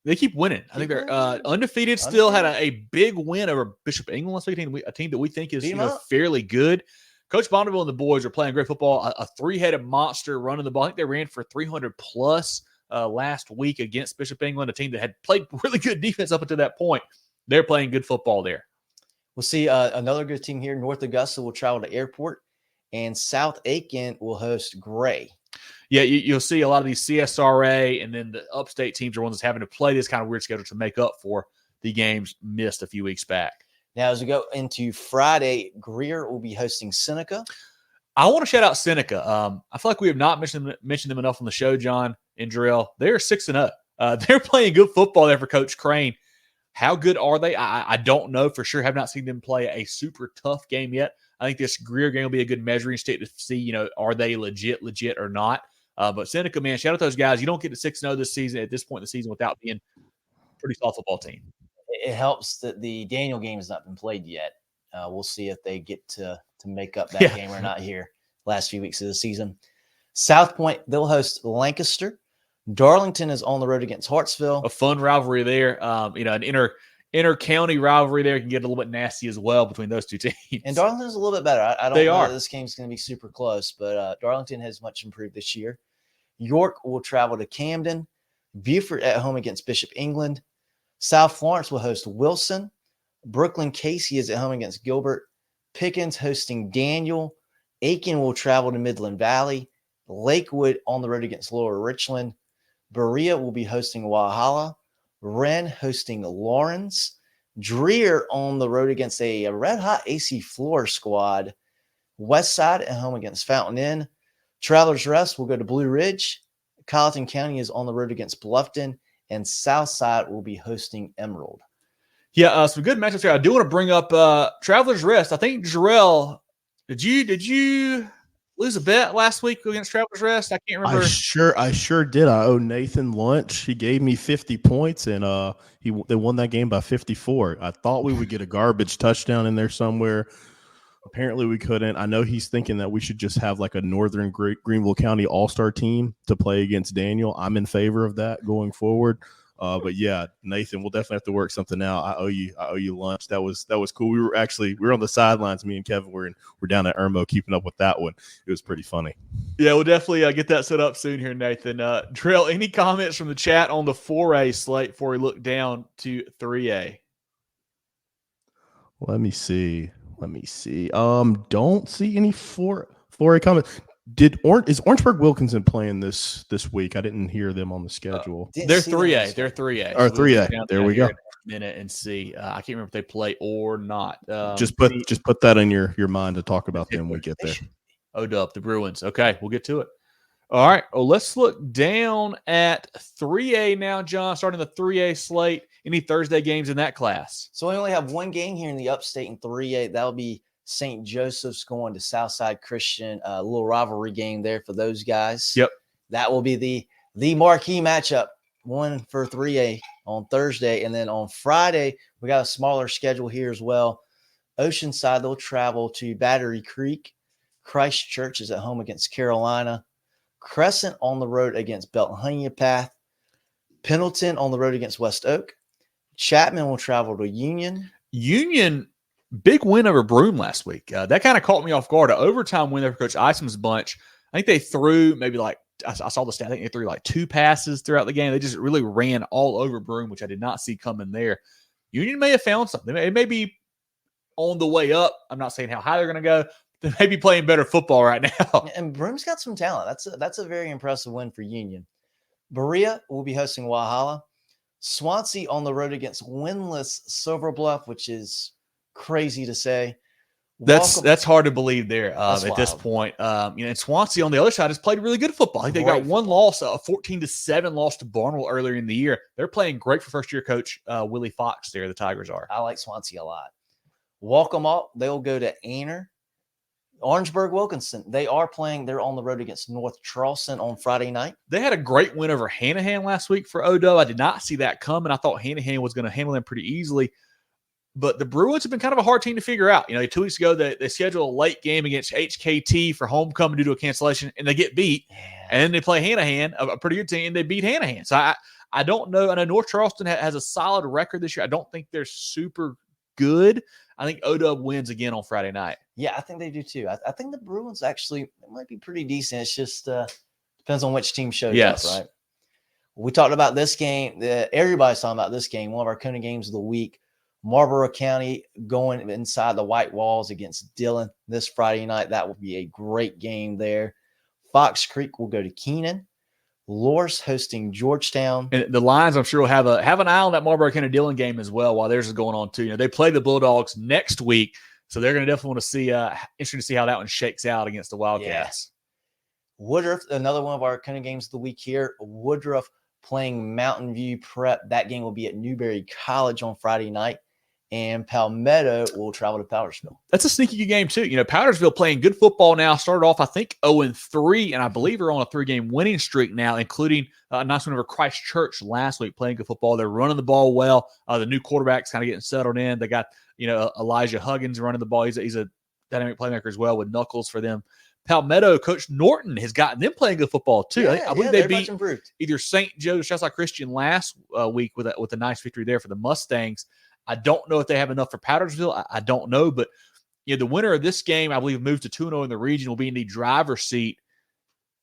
they keep winning. I think they're undefeated. Still had a big win over Bishop England last week, a team that we think is fairly good. Coach Barnwell and the boys are playing great football. A 3-headed monster running the ball. I think they ran for 300 plus last week against Bishop England, a team that had played really good defense up until that point. They're playing good football there. We'll see another good team here. North Augusta will travel to Airport, and South Aiken will host Gray. Yeah, you'll see a lot of these CSRA and then the upstate teams are ones that's having to play this kind of weird schedule to make up for the games missed a few weeks back. Now, as we go into Friday, Greer will be hosting Seneca. I want to shout out Seneca. I feel like we have not mentioned them enough on the show, John and Jerel. They're 6-0. They're playing good football there for Coach Crane. How good are they? I don't know for sure. Have not seen them play a super tough game yet. I think this Greer game will be a good measuring stick to see, are they legit or not. But Seneca, man, shout out to those guys. You don't get to 6-0 this season at this point in the season without being a pretty solid football team. It helps that the Daniel game has not been played yet. We'll see if they get to make up that game or not here last few weeks of the season. South Point, they'll host Lancaster. Darlington is on the road against Hartsville. A fun rivalry there. An inter-county rivalry there can get a little bit nasty as well between those two teams. And Darlington's a little bit better. I don't know that this game's going to be super close, but Darlington has much improved this year. York will travel to Camden. Beaufort at home against Bishop England. South Florence will host Wilson. Brooklyn Casey is at home against Gilbert. Pickens hosting Daniel. Aiken will travel to Midland Valley. Lakewood on the road against Lower Richland. Berea will be hosting Walhalla. Wren hosting Lawrence. Dreer on the road against a red-hot AC Flora squad. Westside at home against Fountain Inn. Travelers Rest will go to Blue Ridge. Colleton County is on the road against Bluffton. And Southside will be hosting Emerald. Yeah, some good matchups here. I do want to bring up Travelers Rest. I think Jerel, did you lose a bet last week against Travelers Rest? I can't remember. I sure did. I owe Nathan lunch. He gave me 50 points, and they won that game by 54. I thought we would get a garbage touchdown in there somewhere. Apparently we couldn't. I know he's thinking that we should just have like a Northern Greenville County all-star team to play against Daniel. I'm in favor of that going forward. But yeah, Nathan, we'll definitely have to work something out. I owe you lunch. That was cool. We were on the sidelines. Me and Kevin we're down at Irmo keeping up with that one. It was pretty funny. Yeah, we'll definitely get that set up soon here, Nathan. Jerel, any comments from the chat on the 4A slate before we look down to 3A? Let me see. Don't see any 4A comments. Is Orangeburg Wilkinson playing this week? I didn't hear them on the schedule. They're 3A. They're 3A. Or 3A. There we go. Minute and see. I can't remember if they play or not. Just put that in your mind to talk about them when we get there. OW, the Bruins. Okay, we'll get to it. All right. Well, let's look down at 3A now, John. Starting the 3A slate. Any Thursday games in that class? So we only have one game here in the upstate in 3A. That'll be St. Joseph's going to Southside Christian. A little rivalry game there for those guys. Yep. That will be the marquee matchup, one for 3A on Thursday. And then on Friday, we got a smaller schedule here as well. Oceanside, they'll travel to Battery Creek. Christ Church is at home against Carolina. Crescent on the road against Belthunia Path. Pendleton on the road against West Oak. Chapman will travel to Union. Big win over Broome last week. That kind of caught me off guard. An overtime win over Coach Isom's bunch. I think they threw maybe I saw the stat. I think they threw 2 passes throughout the game. They just really ran all over Broome, which I did not see coming there. Union may have found something. It may be on the way up. I'm not saying how high they're going to go. They may be playing better football right now. And Broome's got some talent. That's a very impressive win for Union. Berea will be hosting Walhalla. Swansea on the road against winless Silver Bluff, which is crazy to say. That's hard to believe there at wild. this point. And Swansea on the other side has played really good football. I think they got one loss, a 14-7 loss to Barnwell earlier in the year. They're playing great for first-year coach Willie Fox there, the Tigers are. I like Swansea a lot. Walcomalt, they'll go to Anner. Orangeburg Wilkinson, they're on the road against North Charleston on Friday night. They had a great win over Hanahan last week for Odo. I did not see that coming. I thought Hanahan was going to handle them pretty easily. But the Bruins have been kind of a hard team to figure out. 2 weeks ago, they scheduled a late game against HKT for homecoming due to a cancellation, and they get beat. Yeah. And then they play Hanahan, a pretty good team, and they beat Hanahan. So I don't know. I know North Charleston has a solid record this year. I don't think they're super good. I think OW wins again on Friday night. Yeah, I think they do too. I think the Bruins actually might be pretty decent. It's just depends on which team shows up, right? We talked about this game. Everybody's talking about this game, one of our CONA games of the week. Marlboro County going inside the white walls against Dillon this Friday night. That will be a great game there. Fox Creek will go to Keenan. Loras hosting Georgetown. And the Lions, I'm sure, will have an eye on that Marlboro County Dillon game as well while theirs is going on too. They play the Bulldogs next week, so they're going to definitely want to see. Interesting to see how that one shakes out against the Wildcats. Yeah. Woodruff, another one of our kind of games of the week here. Woodruff playing Mountain View Prep. That game will be at Newberry College on Friday night. And Palmetto will travel to Powdersville. That's a sneaky good game, too. Powdersville playing good football now. Started off, I think, 0-3, and I believe are on a 3-game winning streak now, including a nice win over Christ Church last week, playing good football. They're running the ball well. The new quarterback's kind of getting settled in. They got, Elijah Huggins running the ball. He's a dynamic playmaker as well with Knuckles for them. Palmetto, Coach Norton has gotten them playing good football, too. I believe they beat either St. Joe's or Southside Christian last week with a nice victory there for the Mustangs. I don't know if they have enough for Powdersville. I don't know, but the winner of this game, I believe, moves to 2-0 in the region, will be in the driver's seat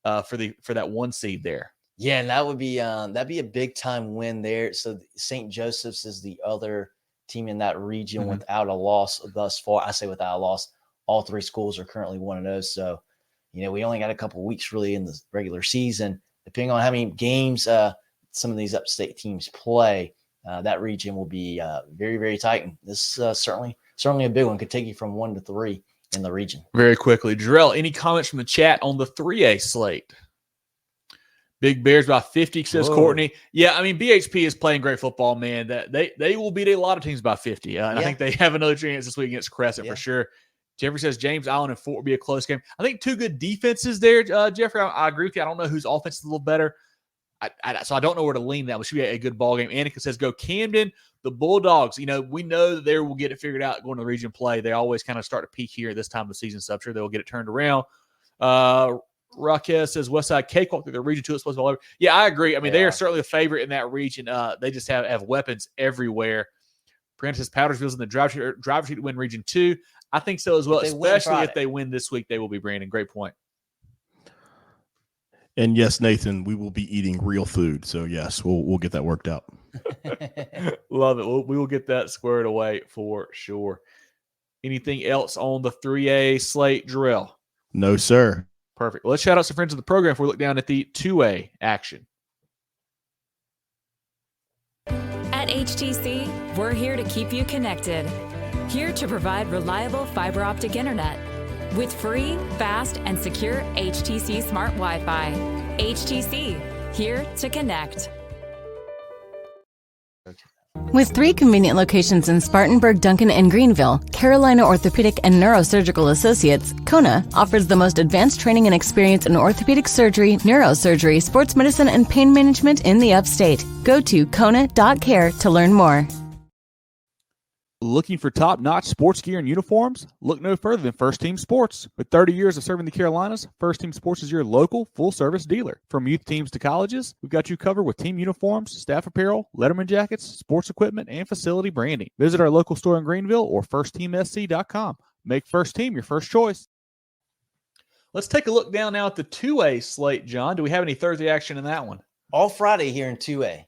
for that 1 seed there. Yeah, and that would be that'd be a big time win there. So St. Joseph's is the other team in that region without a loss thus far. I say without a loss. All 3 schools are currently 1-0. So we only got a couple of weeks really in the regular season. Depending on how many games some of these upstate teams play. That region will be very, very tight. And this is certainly a big one. Could take you from 1 to 3 in the region. Very quickly. Jerel, any comments from the chat on the 3A slate? Big Bears by 50, says Courtney. Yeah, BHP is playing great football, man. That they will beat a lot of teams by 50. And I think they have another chance this week against Crescent for sure. Jeffrey says James Island and Fort will be a close game. I think 2 good defenses there, Jeffrey. I agree with you. I don't know whose offense is a little better. So I don't know where to lean that. It should be a good ball game. Annika says, go Camden. The Bulldogs, we know that they will get it figured out going to the region play. They always kind of start to peak here at this time of the season, so I'm sure they'll get it turned around. Raquez says, Westside Cakewalk through the region 2 explosive all over. Yeah, I agree. They are certainly a favorite in that region. They just have weapons everywhere. Brent says, Powdersville's in the driver sheet to win region 2. I think so as well, especially if they win this week. They will be, Brandon. Great point. And yes, Nathan, we will be eating real food. So yes, we'll get that worked out. Love it. We will get that squared away for sure. Anything else on the 3A slate, Jerel? No, sir. Perfect. Well, let's shout out some friends of the program before we look down at the 2A action. At HTC, we're here to keep you connected. Here to provide reliable fiber optic internet. With free, fast, and secure HTC Smart Wi-Fi. HTC, here to connect. With 3 convenient locations in Spartanburg, Duncan, and Greenville, Carolina Orthopedic and Neurosurgical Associates, CONA, offers the most advanced training and experience in orthopedic surgery, neurosurgery, sports medicine, and pain management in the upstate. Go to CONA.care to learn more. Looking for top-notch sports gear and uniforms? Look no further than First Team Sports. With 30 years of serving the Carolinas, First Team Sports is your local full-service dealer. From youth teams to colleges, we've got you covered with team uniforms, staff apparel, letterman jackets, sports equipment, and facility branding. Visit our local store in Greenville or firstteamsc.com. Make First Team your first choice. Let's take a look down now at the 2A slate, John. Do we have any Thursday action in that one? All Friday here in 2A.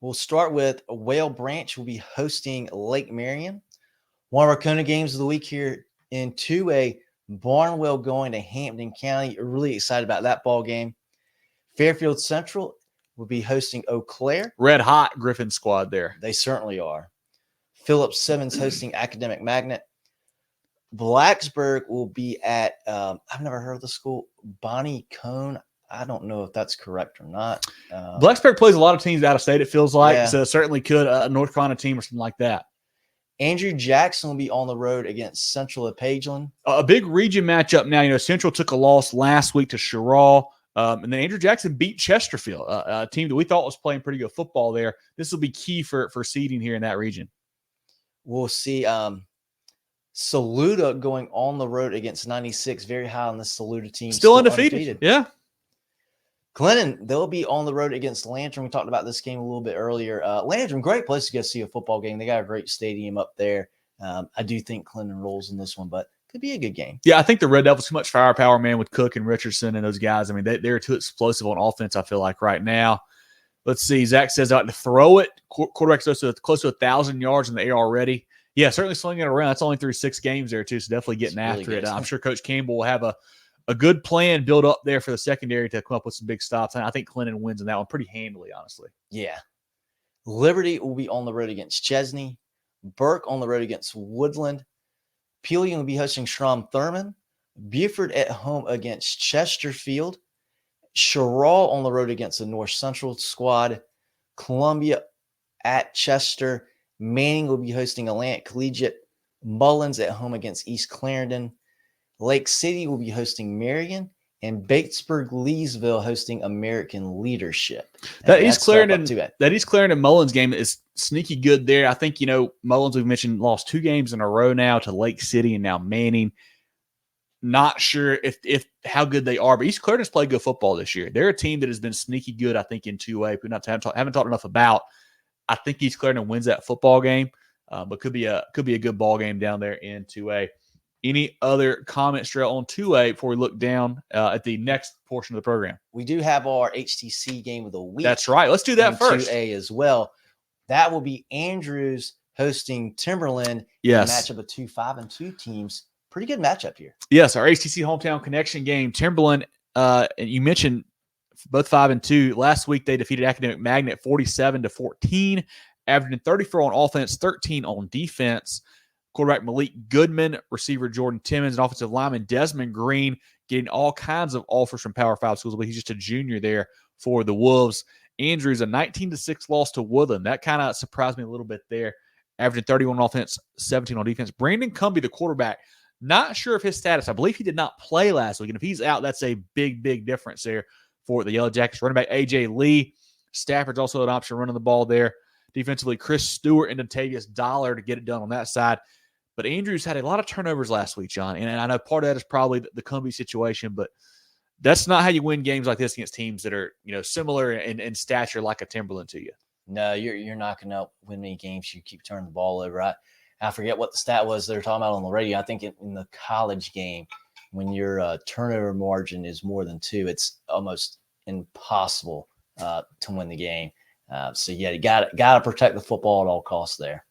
We'll start with Whale Branch. We'll be hosting Lake Marion. One of our CONA games of the week here in 2A, Barnwell going to Hampton County. Really excited about that ball game. Fairfield Central will be hosting Eau Claire. Red hot Griffin squad there. They certainly are. Phillips Simmons hosting Academic Magnet. Blacksburg will be at, I've never heard of the school, Bonnie Cone. I don't know if that's correct or not. Blacksburg plays a lot of teams out of state, it feels like. So certainly could a North Carolina team or something like that. Andrew Jackson will be on the road against Central at Pageland. A big region matchup now. Central took a loss last week to Sherrall. And then Andrew Jackson beat Chesterfield, a team that we thought was playing pretty good football there. This will be key for seeding here in that region. We'll see Saluda going on the road against 96, very high on the Saluda team. Still undefeated. Yeah. Glennon, they'll be on the road against Landrum. We talked about this game a little bit earlier. Landrum, great place to go see a football game. They got a great stadium up there. I do think Glennon rolls in this one, but could be a good game. Yeah, I think the Red Devils too much firepower, man, with Cook and Richardson and those guys. They're too explosive on offense, I feel like, right now. Let's see. Zach says I like to throw it. Quarterback's close to 1,000 yards in the air already. Yeah, certainly slinging it around. That's only through 6 games there, too, so definitely getting after it. I'm sure Coach Campbell will have a good plan built up there for the secondary to come up with some big stops. And I think Clinton wins in that one pretty handily, honestly. Yeah. Liberty will be on the road against Chesney. Burke on the road against Woodland. Pelion will be hosting Schramm Thurman. Buford at home against Chesterfield. Jerel on the road against the North Central squad. Columbia at Chester. Manning will be hosting Atlantic Collegiate. Mullins at home against East Clarendon. Lake City will be hosting Marion. And Batesburg Leesville hosting American Leadership. That East Clarendon Mullins game is sneaky good there. I think, Mullins, we've mentioned, lost 2 games in a row now to Lake City and now Manning. Not sure if how good they are, but East Clarendon's played good football this year. They're a team that has been sneaky good, I think, in 2A. We haven't talked enough about. I think East Clarendon wins that football game, but could be a good ball game down there in 2A. Any other comments, Jerel, on 2A before we look down at the next portion of the program? We do have our HTC game of the week. That's right. Let's do that first. 2A as well. That will be Andrews hosting Timberland. Yes. A matchup of 2 5-2 teams. Pretty good matchup here. Yes, our HTC hometown connection game. Timberland, and you mentioned both 5-2. Last week they defeated Academic Magnet 47-14, averaging 34 on offense, 13 on defense. Quarterback Malik Goodman, receiver Jordan Timmons, and offensive lineman Desmond Green getting all kinds of offers from Power 5 schools, but he's just a junior there for the Wolves. Andrews, a 19-6 loss to Woodland. That kind of surprised me a little bit there. Averaging 31 on offense, 17 on defense. Brandon Cumbie, the quarterback, not sure of his status. I believe he did not play last week, and if he's out, that's a big, big difference there for the Yellow Jackets. Running back A.J. Lee. Stafford's also an option running the ball there. Defensively, Chris Stewart and Dontavius Dollar to get it done on that side. But Andrews had a lot of turnovers last week, John. And I know part of that is probably the Cumbie situation, but that's not how you win games like this against teams that are, similar in stature like a Timberland to you. No, you're not going to win many games. You keep turning the ball over. I forget what the stat was they were talking about on the radio. I think in the college game, when your turnover margin is more than 2, it's almost impossible to win the game. So, yeah, you got to protect the football at all costs there.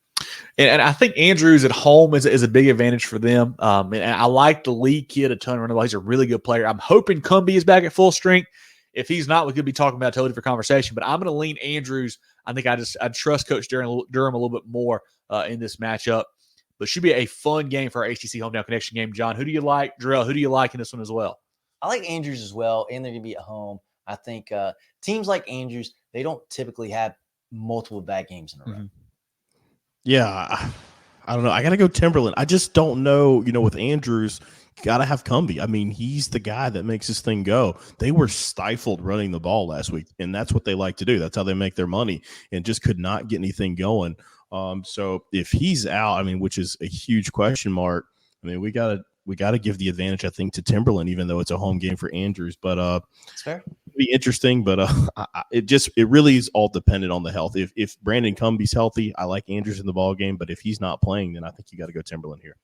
And I think Andrews at home is a big advantage for them. And I like the Lee kid a ton. He's a really good player. I'm hoping Cumbie is back at full strength. If he's not, we could be talking about a totally different conversation. But I'm going to lean Andrews. I think I trust Coach Durham a little bit more in this matchup. But it should be a fun game for our HTC Hometown Connection game. John, who do you like? Jerel, who do you like in this one as well? I like Andrews as well, and they're going to be at home. I think teams like Andrews, they don't typically have multiple bad games in a row. Mm-hmm. Yeah, I don't know. I got to go Timberland. I just don't know, with Andrews, got to have Cumbie. I mean, he's the guy that makes this thing go. They were stifled running the ball last week, and that's what they like to do. That's how they make their money, and just could not get anything going. So if he's out, which is a huge question mark, we got to give the advantage, I think, to Timberland, even though it's a home game for Andrews. But it's fair. It'll be interesting, but it really is all dependent on the health. If Brandon Cumbie's healthy, I like Andrews in the ball game. But if he's not playing, then I think you got to go Timberland here.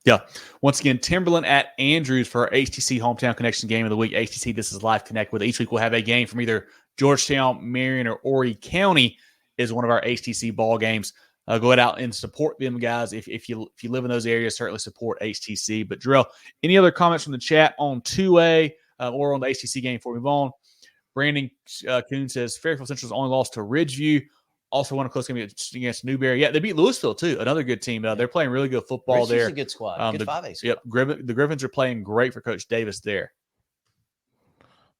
Yeah. Once again, Timberland at Andrews for our HTC Hometown Connection game of the week. HTC, this is Live Connect with. Each week we'll have a game from either Georgetown, Marion, or Horry County is one of our HTC ball games. Go out and support them, guys. If you live in those areas, certainly support HTC. But, Jerel, any other comments from the chat on 2A or on the HTC game before we move on? Brandon Kuhn says, Fairfield Central's only lost to Ridgeview. Also won a close game against Newberry. Yeah, they beat Louisville, too. Another good team. They're playing really good football there. It's a good squad. Good 5A squad. Yep, the Griffins are playing great for Coach Davis there.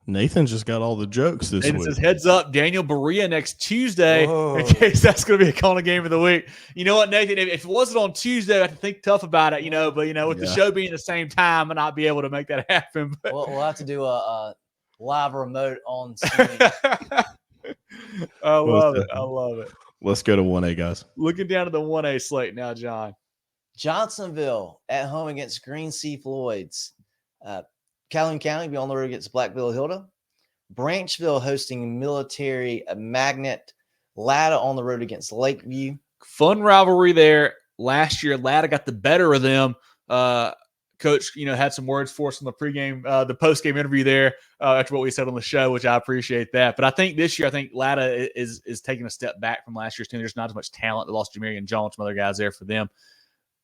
Nathan just got all the jokes this week. It says, heads up, Daniel Berea next Tuesday, in case that's going to be a CONA game of the week. You know what, Nathan? If it wasn't on Tuesday, I have to think tough about it, but, with the show being the same time, I'll not be able to make that happen. But. We'll have to do a live remote on screen. I love it. Let's go to 1A, guys. Looking down to the 1A slate now, John. Johnsonville at home against Green Sea Floyds. Calhoun County be on the road against Blackville Hilda. Branchville hosting Military Magnet. Latta on the road against Lakeview. Fun rivalry there. Last year, Latta got the better of them. Coach, had some words for us on the pregame, the postgame interview there after what we said on the show, which I appreciate that. But I think this year, Latta is taking a step back from last year's team. There's not as much talent. They lost Jamarian Jones, some other guys there for them.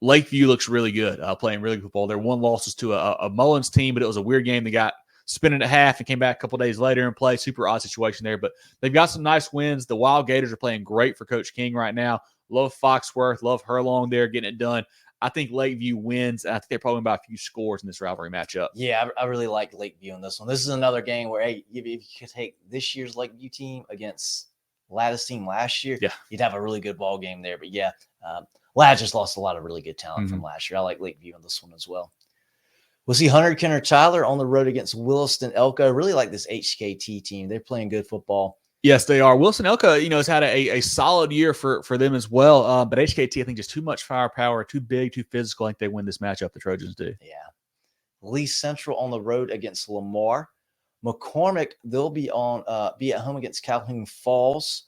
Lakeview looks really good, playing really good football. Their one loss was to a Mullins team, but it was a weird game. They got spinning at half and came back a couple days later and played. Super odd situation there, but they've got some nice wins. The Wild Gators are playing great for Coach King right now. Love Foxworth, love Herlong there getting it done. I think Lakeview wins, and I think they're probably about a few scores in this rivalry matchup. Yeah, I really like Lakeview in this one. This is another game where, hey, if you could take this year's Lakeview team against Lattice team last year, you'd have a really good ball game there. But yeah, Ladd just lost a lot of really good talent from last year. I like Lakeview in this one as well. We'll see Hunter Kenner Tyler on the road against Williston Elko. I really like this HKT team. They're playing good football. Yes, they are. Wilson Elko, has had a solid year for them as well. But HKT, I think, just too much firepower, too big, too physical. I think they win this matchup. The Trojans do. Yeah. Lee Central on the road against Lamar. McCormick, they'll be at home against Calhoun Falls.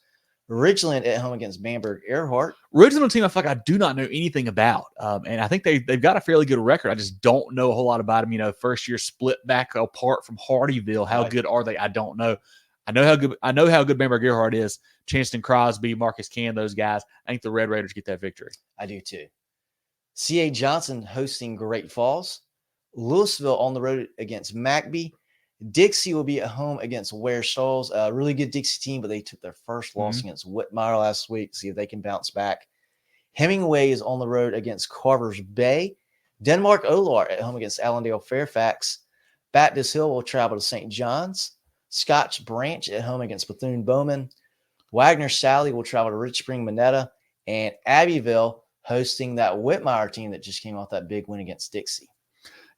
Ridgeland at home against Bamberg Earhart. Ridgeland team, I feel like I do not know anything about. And I think they've got a fairly good record. I just don't know a whole lot about them. First year split back apart from Hardyville. How good are they? I don't know. I know how good Bamberg Earhart is. Chanston Crosby, Marcus Cann, those guys. I think the Red Raiders get that victory. I do too. C.A. Johnson hosting Great Falls. Louisville on the road against McBee. Dixie will be at home against Ware Shoals. A really good Dixie team, but they took their first loss against Whitmire last week. See if they can bounce back. Hemingway is on the road against Carver's Bay. Denmark Olar at home against Allendale Fairfax. Baptist Hill will travel to St. John's. Scotch Branch at home against Bethune-Bowman. Wagner Sally will travel to Rich Spring Minetta. And Abbeville hosting that Whitmire team that just came off that big win against Dixie.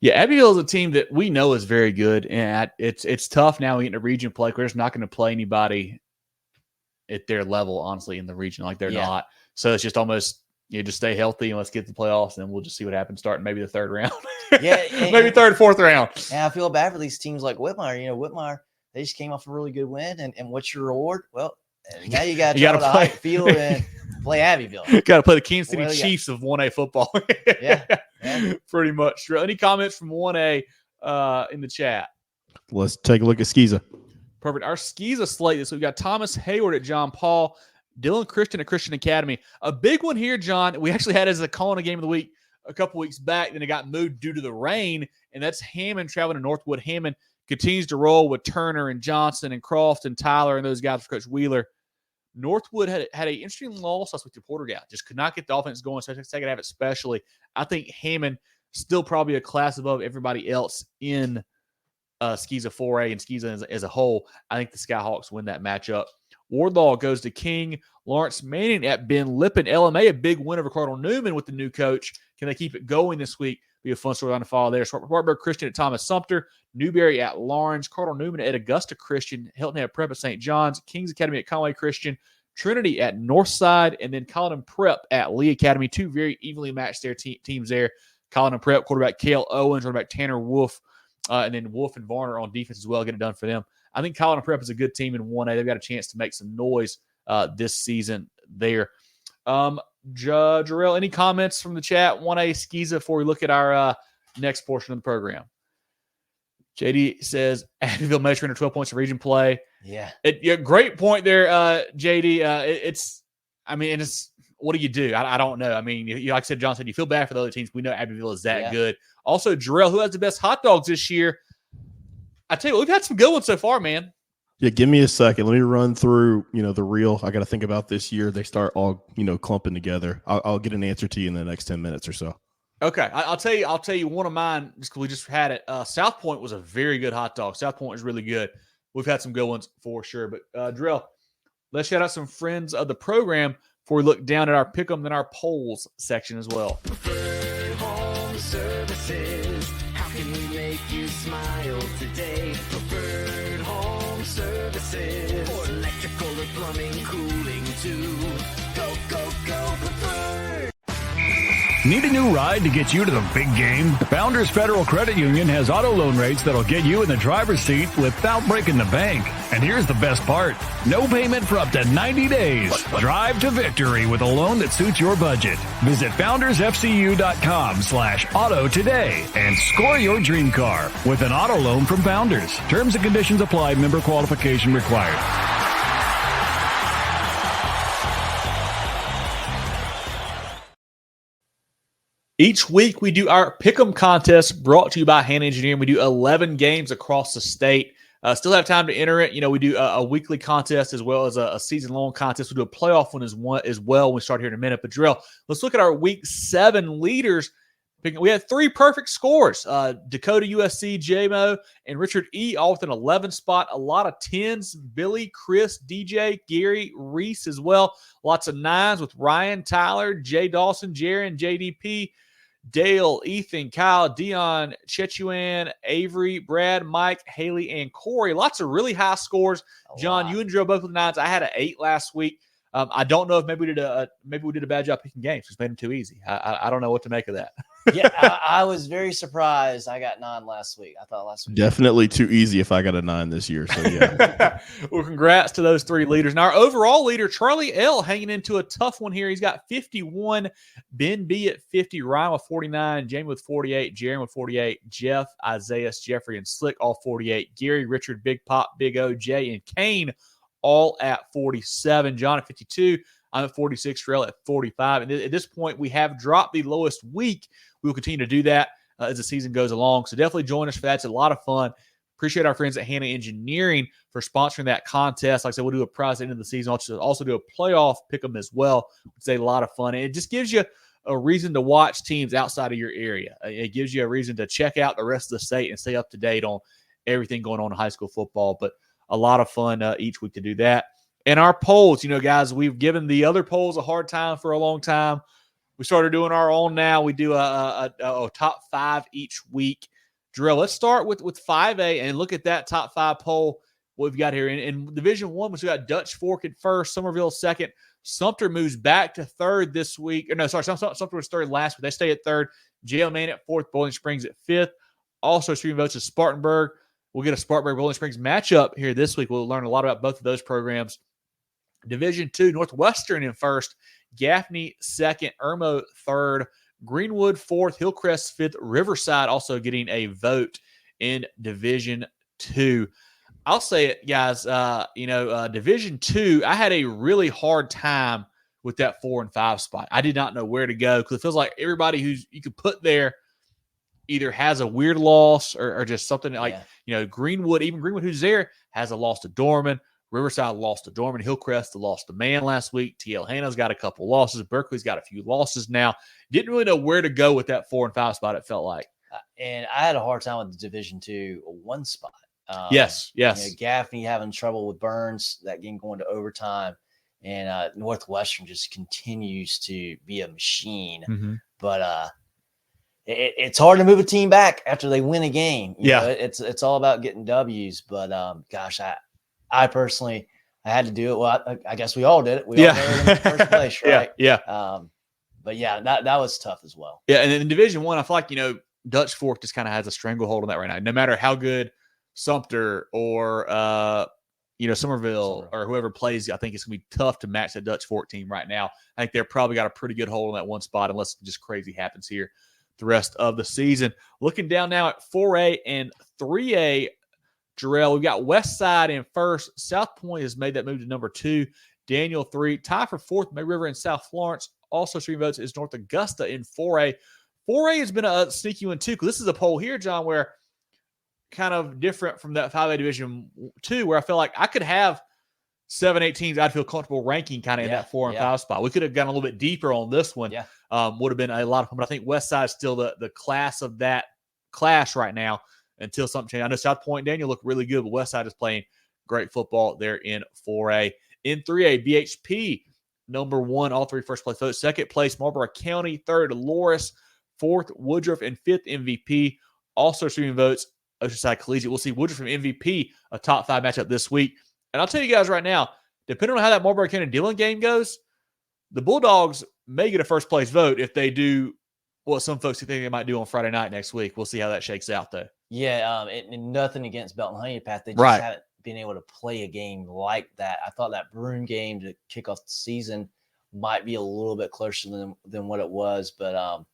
Yeah, Abbeville is a team that we know is very good, and it's tough now getting a region play. We're just not going to play anybody at their level, honestly, in the region. Like they're not. So it's just almost just stay healthy and let's get to the playoffs, and we'll just see what happens starting maybe the third round. Maybe third, fourth round. And I feel bad for these teams like Whitmire. Whitmire, they just came off a really good win, and what's your reward? Well, now you got to travel to High Field and play Abbeville. Got to play the Kansas City Chiefs of 1A football. Yeah. Pretty much. Any comments from 1A in the chat? Let's take a look at SCISA. Perfect. Our SCISA slate this we've got Thomas Hayward at John Paul, Dillon Christian at Christian Academy. A big one here, John. We actually had as a CONA game of the week a couple weeks back. Then it got moved due to the rain, and that's Hammond traveling to Northwood. Hammond continues to roll with Turner and Johnson and Croft and Tyler and those guys for Coach Wheeler. Northwood had an interesting loss last week to Portergate. Just could not get the offense going, so second half especially. I think Hammond still probably a class above everybody else in SCISA 4A and SCISA as a whole. I think the Skyhawks win that matchup. Wardlaw goes to King. Lawrence Manning at Ben Lippin. LMA, a big win over Cardinal Newman with the new coach. Can they keep it going this week? Be a fun storyline to follow there. Spartanburg Christian at Thomas Sumter. Newberry at Lawrence. Cardinal Newman at Augusta Christian. Hilton Head Prep at St. John's. Kings Academy at Conway Christian. Trinity at Northside. And then Colin Prep at Lee Academy. Two very evenly matched teams there. Colin Prep, quarterback Cale Owens, quarterback Tanner Wolf. And then Wolf and Varner on defense as well. Get it done for them. I think Colin Prep is a good team in 1A. They've got a chance to make some noise this season there. Jerel, any comments from the chat? 1A SCISA before we look at our next portion of the program. JD says Abbeville measuring 12 points of region play. Yeah. Great point there, JD. It's what do you do? I don't know. I mean, like I said, John said, you feel bad for the other teams. We know Abbeville is that good. Also, Jerel, who has the best hot dogs this year? I tell you what, we've had some good ones so far, man. Yeah, give me a second. Let me run through, the reel. I got to think about this year. They start all, clumping together. I'll get an answer to you in the next 10 minutes or so. Okay. I'll tell you one of mine, just because we just had it. South Point was a very good hot dog. South Point is really good. We've had some good ones for sure. But, Jerel, let's shout out some friends of the program before we look down at our pick 'em and our polls section as well. Preferred Home Services. How can we make you smile today? Preferred Home Services. For electrical or plumbing, cooling too. Go, go, go, Preferred. Need a new ride to get you to the big game? Founders Federal Credit Union has auto loan rates that'll get you in the driver's seat without breaking the bank. And here's the best part. No payment for up to 90 days. Drive to victory with a loan that suits your budget. Visit foundersfcu.com/auto today and score your dream car with an auto loan from Founders. Terms and conditions apply. Member qualification required. Each week we do our Pick'em contest brought to you by Hannah Engineering. We do 11 games across the state. Still have time to enter it. We do a weekly contest as well as a season-long contest. We'll do a playoff one as well when we start here in a minute. But, Jerel, let's look at our Week 7 leaders. We had 3 perfect scores. Dakota, USC, JMO, and Richard E. all with an 11 spot. A lot of 10s. Billy, Chris, DJ, Gary, Reese as well. Lots of 9s with Ryan, Tyler, Jay Dawson, Jaron, JDP, Dale, Ethan, Kyle, Dion, Chechuan, Avery, Brad, Mike, Haley, and Corey. Lots of really high scores. John, you and Joe both with 9s. I had an 8 last week. I don't know if maybe we did a bad job picking games. It's made them too easy. I don't know what to make of that. Yeah, I was very surprised. I got 9 last week. I thought last week definitely too easy if I got a 9 this year. So yeah. Well, congrats to those 3 leaders. Now our overall leader, Charlie L, hanging into a tough one here. He's got 51. Ben B at 50. Ryan with 49. Jamie with 48. Jaron with 48. Jeff, Isaiah, Jeffrey, and Slick all 48. Gary, Richard, Big Pop, Big O, Jay, and Kane all at 47. John at 52. I'm at 46. Jerel at 45. And at this point, we have dropped the lowest week. We will continue to do that as the season goes along. So definitely join us for that. It's a lot of fun. Appreciate our friends at Hannah Engineering for sponsoring that contest. Like I said, we'll do a prize at the end of the season. Also do a playoff pick 'em as well. It's a lot of fun. And it just gives you a reason to watch teams outside of your area. It gives you a reason to check out the rest of the state and stay up to date on everything going on in high school football. But a lot of fun each week to do that. And our polls, guys, we've given the other polls a hard time for a long time. We started doing our own now. We do a top 5 each week. Jerel, let's start with 5A and look at that top 5 poll. What we've got here in Division 1, we got Dutch Fork at first, Somerville second. Sumter moves back to third this week. Sumter was third last week. They stay at third. JL Main at fourth. Bowling Springs at fifth. Also, streaming votes is Spartanburg. We'll get a Spartanburg Bowling Springs matchup here this week. We'll learn a lot about both of those programs. Division 2, Northwestern in first. Gaffney second. Irmo third. Greenwood fourth. Hillcrest fifth. Riverside also getting a vote in Division 2. I'll say it, guys. Division 2, I had a really hard time with that 4 and 5 spot. I did not know where to go because it feels like everybody who's you could put there either has a weird loss or just something Greenwood, even Greenwood who's there, has a loss to Dorman. Riverside lost to Dorman. Hillcrest lost to Man last week. TL Hannah's got a couple losses. Berkeley's got a few losses now. Didn't really know where to go with that 4 and 5 spot, it felt like. And I had a hard time with the Division 2 1 spot. Yes. Gaffney having trouble with Burns, that game going to overtime. And Northwestern just continues to be a machine. Mm-hmm. But it's hard to move a team back after they win a game. You know, it's all about getting W's. But, I personally, I had to do it. Well, I guess we all did it. We all did it in the first place, right? That was tough as well. Yeah, and in Division 1, I feel like, Dutch Fork just kind of has a stranglehold on that right now. No matter how good Sumter or, Somerville or whoever plays, I think it's going to be tough to match that Dutch Fork team right now. I think they've probably got a pretty good hold on that one spot unless just crazy happens here the rest of the season. Looking down now at 4A and 3A, Jerel, we've got Westside in first. South Point has made that move to number 2. Daniel 3. Tie for 4th, May River and South Florence. Also streaming votes is North Augusta in 4A. 4A has been a sneaky one too, because this is a poll here, John, where kind of different from that 5A Division 2, where I feel like I could have 7, 8 teams I'd feel comfortable ranking kind of in that 4 and 5 spot. We could have gone a little bit deeper on this one. Would have been a lot of fun, but I think Westside is still the class of that class right now. Until something changes. I know South Point and Daniel look really good, but Westside is playing great football there in 4A. In 3A, BHP, number 1, all 3 first place votes. Second place, Marlboro County. Third, Loris. Fourth, Woodruff. And fifth, MVP. Also streaming votes, Oceanside Collegiate. We'll see Woodruff and MVP, a top 5 matchup this week. And I'll tell you guys right now, depending on how that Marlboro County Dillon game goes, the Bulldogs may get a first place vote if they do what some folks think they might do on Friday night next week. We'll see how that shakes out, though. Yeah, and nothing against Belton Honey Path. They just haven't been able to play a game like that. I thought that Broome game to kick off the season might be a little bit closer than what it was. But,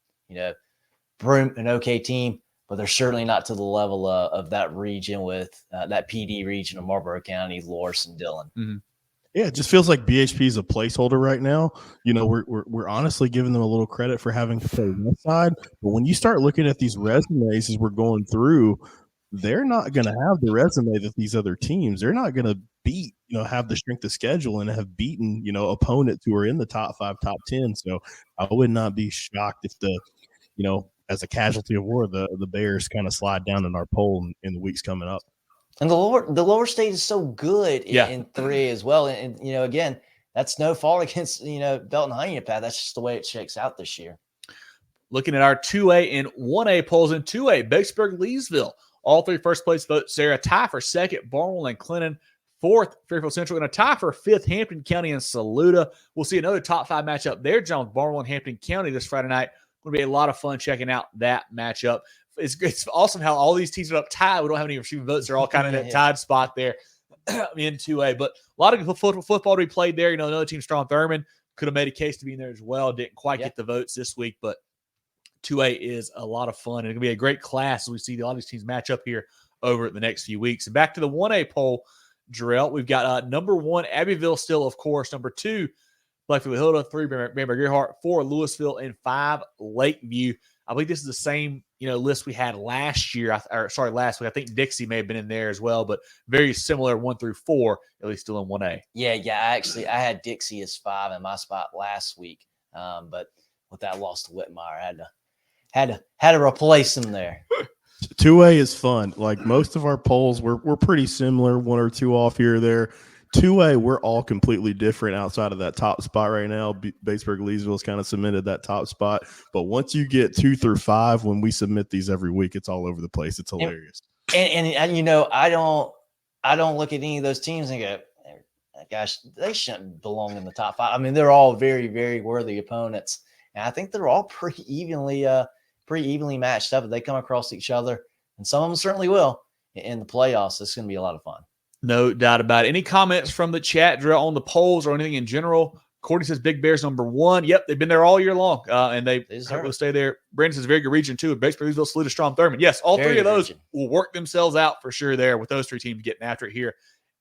Broome, an okay team, but they're certainly not to the level of that region with that PD region of Marlboro County, Loris, and Dillon. Mm-hmm. Yeah, it just feels like BHP is a placeholder right now. You know, we're honestly giving them a little credit for having to play West Side, but when you start looking at these resumes as we're going through, they're not going to have the resume that these other teams. They're not going to beat, have the strength of schedule and have beaten, opponents who are in the top 5, top 10. So I would not be shocked if as a casualty of war, the Bears kind of slide down in our poll in the weeks coming up. And the lower state is so good in 3 as well. And again, that's no fault against, Belton Honeypath. That's just the way it shakes out this year. Looking at our 2A and 1A polls in 2A, Vicksburg, Leesville, all 3 first place votes there. A tie for second, Barnwell and Clinton. 4th, Fairfield Central, and a tie for 5th, Hampton County and Saluda. We'll see another top 5 matchup there, John, Barnwell and Hampton County this Friday night. Going to be a lot of fun checking out that matchup. It's awesome how all these teams are up tied. We don't have any receiving votes. They're all kind of in that tied spot there in 2A. But a lot of football to be played there. Another team, Strong Thurman, could have made a case to be in there as well. Didn't quite get the votes this week, but 2A is a lot of fun. And it's going to be a great class as we see a lot of these teams match up here over the next few weeks. And back to the 1A poll, Jerel, we've got number 1, Abbeville still, of course. Number 2, Blackfield Hilda. 3, Bamberg-Earhart. 4, Louisville. And 5, Lakeview. I believe this is the same, list we had last year. Last week. I think Dixie may have been in there as well, but very similar 1 through 4, at least still in 1A. Yeah. I had Dixie as 5 in my spot last week, but with that loss to Whitmire, I had to replace him there. 2A is fun. Like most of our polls, we're pretty similar, 1 or 2 off here or there. 2A, we're all completely different outside of that top spot right now. Batesburg Leesville's kind of cemented that top spot. But once you get 2 through 5, when we submit these every week, it's all over the place. It's hilarious. And I don't look at any of those teams and go, gosh, they shouldn't belong in the top 5. I mean, they're all very, very worthy opponents. And I think they're all pretty evenly matched up. If they come across each other, and some of them certainly will in the playoffs, it's going to be a lot of fun. No doubt about it. Any comments from the chat, Jerel, on the polls or anything in general? Courtney says Big Bears number 1. Yep, they've been there all year long, and they will stay there. Brandon says very good region, too. Batesburg, Leesville, Saluda, Strong Thurman. Yes, all very 3 of those will work themselves out for sure there with those 3 teams getting after it here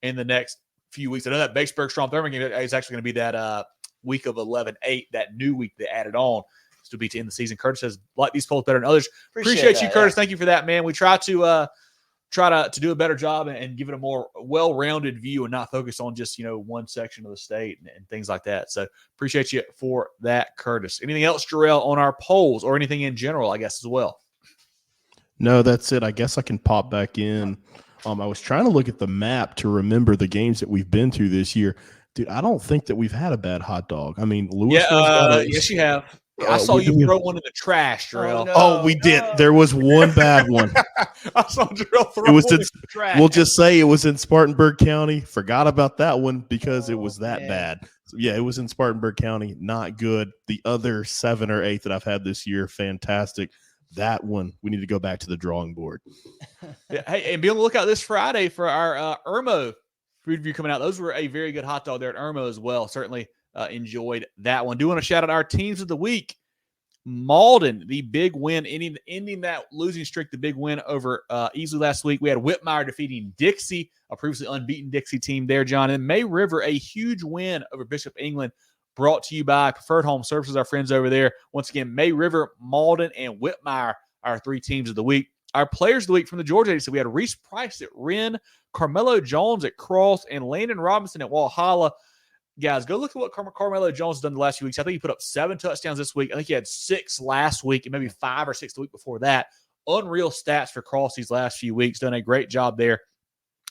in the next few weeks. I know that Batesburg, Strong Thurman game is actually going to be that week of 11-8, that new week they added on to be to end the season. Curtis says, like these polls better than others. Appreciate you, Curtis. Thank you for that, man. We try to do a better job and give it a more well-rounded view and not focus on just, one section of the state and things like that. So appreciate you for that, Curtis. Anything else, Jerel, on our polls or anything in general, I guess, as well? No, that's it. I guess I can pop back in. I was trying to look at the map to remember the games that we've been to this year. Dude, I don't think that we've had a bad hot dog. I mean, Louisville's yes, you have. I saw you throw one in the trash, Jerel. We did. There was one bad one. I saw Jerel throw one in the trash. We'll just say it was in Spartanburg County. Forgot about that one because it was that bad. So, yeah, it was in Spartanburg County. Not good. The other 7 or 8 that I've had this year, fantastic. That one, we need to go back to the drawing board. Hey, and be on the lookout this Friday for our Irmo food review coming out. Those were a very good hot dog there at Irmo as well. Certainly enjoyed that one. Do want to shout out our teams of the week. Malden, the big win, ending that losing streak, the big win over Easley last week. We had Whitmire defeating Dixie, a previously unbeaten Dixie team there, John. And May River, a huge win over Bishop England, brought to you by Preferred Home Services, our friends over there. Once again, May River, Malden, and Whitmire, our 3 teams of the week. Our players of the week from the Georgia agency, we had Reese Price at Wren, Carmelo Jones at Cross, and Landon Robinson at Walhalla. Guys, go look at what Carmelo Jones has done the last few weeks. I think he put up 7 touchdowns this week. I think he had 6 last week and maybe 5 or 6 the week before that. Unreal stats for Cross these last few weeks. Done a great job there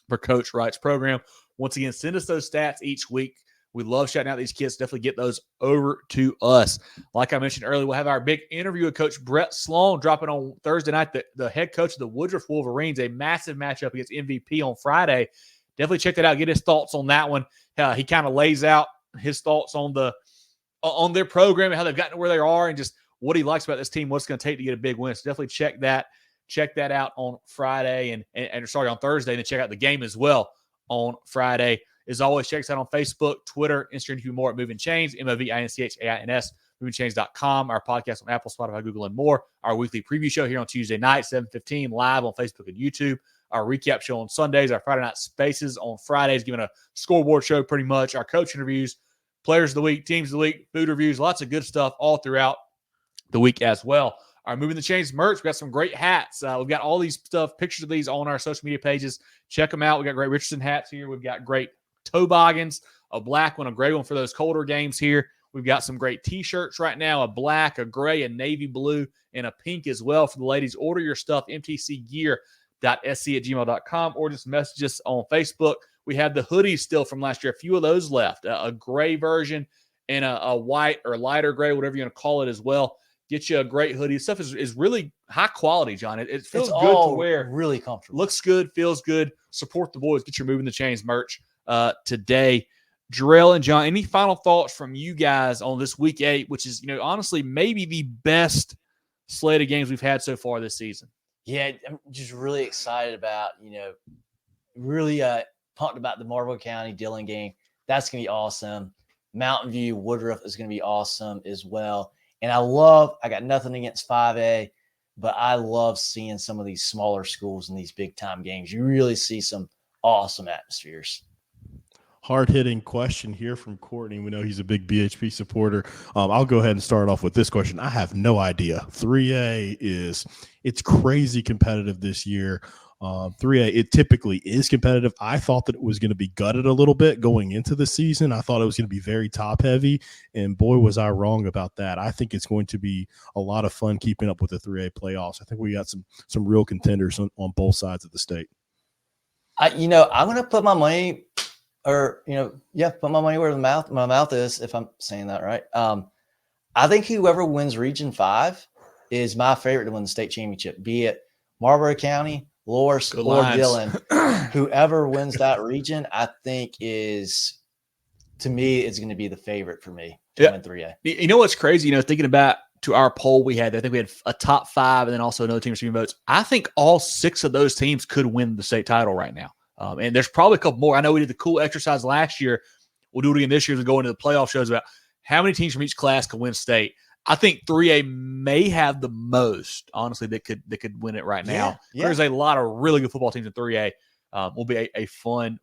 for Coach Wright's program. Once again, send us those stats each week. We love shouting out these kids. Definitely get those over to us. Like I mentioned earlier, we'll have our big interview with Coach Brett Sloan dropping on Thursday night. The head coach of the Woodruff Wolverines, a massive matchup against MVP on Friday. Definitely check that out. Get his thoughts on that one. He kind of lays out his thoughts on their program and how they've gotten to where they are and just what he likes about this team, what's going to take to get a big win. So definitely check that out on Friday and on Thursday, and then check out the game as well on Friday. As always, check us out on Facebook, Twitter, Instagram, if you more at Movin Chains, MOVINCHAINS, MovinChains.com, our podcast on Apple, Spotify, Google, and more. Our weekly preview show here on Tuesday night, 7:15, live on Facebook and YouTube. our recap show on Sundays, our Friday night spaces on Fridays, giving a scoreboard show pretty much, our coach interviews, players of the week, teams of the week, food reviews, lots of good stuff all throughout the week as well. Our Moving the Chains merch, we've got some great hats. We've got all these stuff, pictures of these on our social media pages. Check them out. We got great Richardson hats here. We've got great toboggans, a black one, a gray one for those colder games here. We've got some great T-shirts right now, a black, a gray, a navy blue, and a pink as well for the ladies. Order your stuff, mtcgear.sc@gmail.com, or just message us on Facebook. We have the hoodies still from last year. A few of those left, a gray version and a white or lighter gray, whatever you want to call it as well. Get you a great hoodie. This stuff is really high quality, John. It feels good to wear. Really comfortable. Looks good, feels good. Support the boys. Get your Moving the Chains merch today. Jerel and John, any final thoughts from you guys on this week 8, which is, honestly, maybe the best slate of games we've had so far this season? Yeah, I'm just really excited about, really pumped about the Marlboro County Dillon game. That's going to be awesome. Mountain View, Woodruff is going to be awesome as well. And I got nothing against 5A, but I love seeing some of these smaller schools in these big time games. You really see some awesome atmospheres. Hard-hitting question here from Courtney. We know he's a big BHP supporter. I'll go ahead and start off with this question. I have no idea. 3A it's crazy competitive this year. 3A, it typically is competitive. I thought that it was going to be gutted a little bit going into the season. I thought it was going to be very top-heavy, and boy, was I wrong about that. I think it's going to be a lot of fun keeping up with the 3A playoffs. I think we got some real contenders on both sides of the state. I'm going to put my money – put my money where my mouth is, if I'm saying that right. I think whoever wins Region 5 is my favorite to win the state championship, be it Marlboro County, Loris, or Dillon. Whoever wins that region, I think is going to be the favorite for me to win 3A. You know what's crazy? Thinking about to our poll we had, I think we had a top 5 and then also another team receiving votes. I think all 6 of those teams could win the state title right now. And there's probably a couple more. I know we did the cool exercise last year. We'll do it again this year as we go into the playoff shows about how many teams from each class can win state. I think 3A may have the most, honestly, that could win it right now. Yeah. There's a lot of really good football teams in 3A. Will be a fun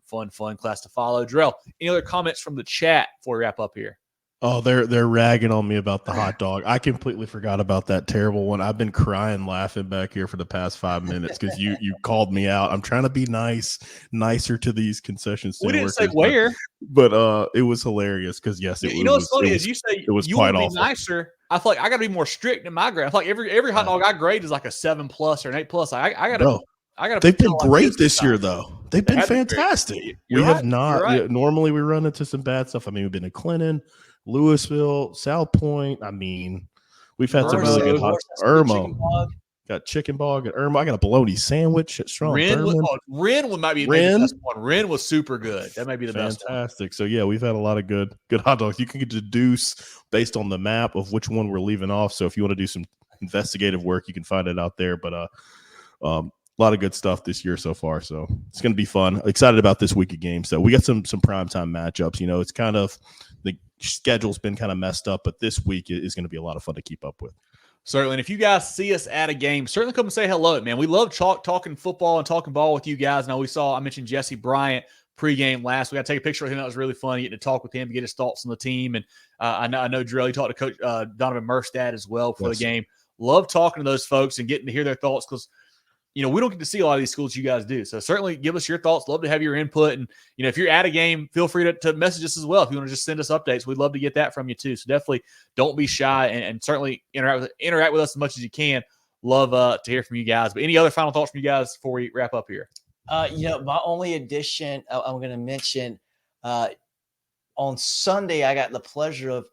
class to follow. Jerel, any other comments from the chat before we wrap up here? Oh, they're ragging on me about the hot dog. I completely forgot about that terrible one. I've been crying, laughing back here for the past 5 minutes because you called me out. I'm trying to be nicer to these concession stand workers. We didn't say where, but it was hilarious because yes, it was. You know what's funny is you say it was you quite want to be awful. Nicer. I feel like I got to be more strict in my grade. I feel like every hot dog I grade is like a 7+ or an 8+. I got to. They've been great this year, though. They've been fantastic. We have not. Normally, we run into some bad stuff. I mean, we've been in Clinton, Louisville, South Point. I mean, we've had some really good hot. Irma got chicken bog at Irma. I got a bologna sandwich at Strong. Ren might be the best one. Ren was super good. That might be the best one. Fantastic. So yeah, we've had a lot of good hot dogs. You can deduce based on the map of which one we're leaving off. So if you want to do some investigative work, you can find it out there. But a lot of good stuff this year so far. So it's going to be fun. Excited about this week of games. So we got some primetime matchups. It's kind of the schedule's been kind of messed up, but this week is going to be a lot of fun to keep up with. Certainly. And if you guys see us at a game, certainly come and say hello, man. We love talking football and talking ball with you guys. Now I mentioned Jesse Bryant pregame last. We got to take a picture of him. That was really fun. Getting to talk with him, get his thoughts on the team. And I know Jerel, you talked to Coach Donovan Merstad as well for the game. Love talking to those folks and getting to hear their thoughts because we don't get to see a lot of these schools you guys do. So certainly give us your thoughts. Love to have your input. And, if you're at a game, feel free to message us as well. If you want to just send us updates, we'd love to get that from you too. So definitely don't be shy and certainly interact with us as much as you can. Love to hear from you guys. But any other final thoughts from you guys before we wrap up here? My only addition I'm going to mention on Sunday, I got the pleasure of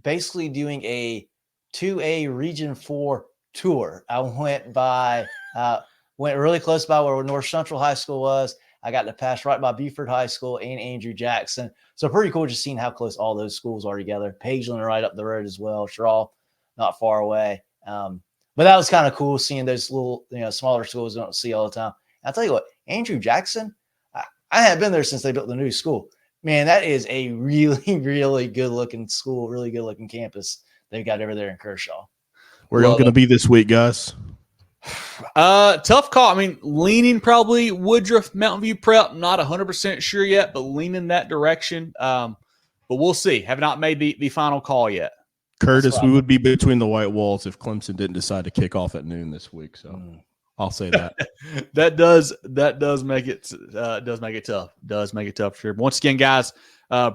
basically doing a 2A Region 4 tour. I went really close by where North Central High School was. I got to pass right by Beaufort High School and Andrew Jackson. So pretty cool just seeing how close all those schools are together. Pageland right up the road as well. Jerel not far away. But that was kind of cool seeing those little, smaller schools you don't see all the time. I'll tell you what, Andrew Jackson, I haven't been there since they built the new school. Man, that is a really, really good-looking school, really good-looking campus they've got over there in Kershaw. Where y'all going to be this week, guys? Tough call. I mean, leaning probably Woodruff, Mountain View Prep. Not 100% sure yet, but leaning that direction. But we'll see. Have not made the final call yet. Curtis, we would be between the white walls if Clemson didn't decide to kick off at noon this week. So I'll say that. that does make it tough. Does make it tough for sure. But once again, guys,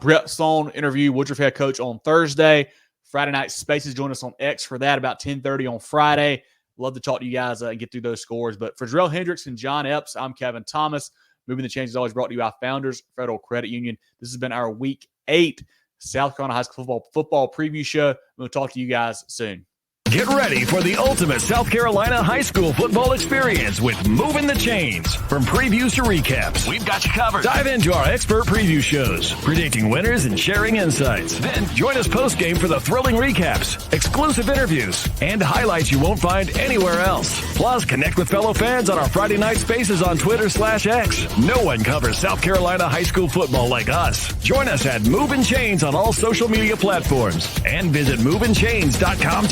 Brett Sloan interview Woodruff head coach on Thursday. Friday night Spaces, join us on X for that about 10:30 on Friday. Love to talk to you guys and get through those scores. But for Jerel Hendricks and John Epps, I'm Kevin Thomas. Moving the Chains is always brought to you by Founders Federal Credit Union. This has been our Week 8 South Carolina High School football preview show. We'll talk to you guys soon. Get ready for the ultimate South Carolina high school football experience with Movin The Chains. From previews to recaps, we've got you covered. Dive into our expert preview shows, predicting winners and sharing insights. Then join us post-game for the thrilling recaps, exclusive interviews, and highlights you won't find anywhere else. Plus, connect with fellow fans on our Friday night Spaces on Twitter/X. No one covers South Carolina high school football like us. Join us at Movin Chains on all social media platforms and visit movinchains.com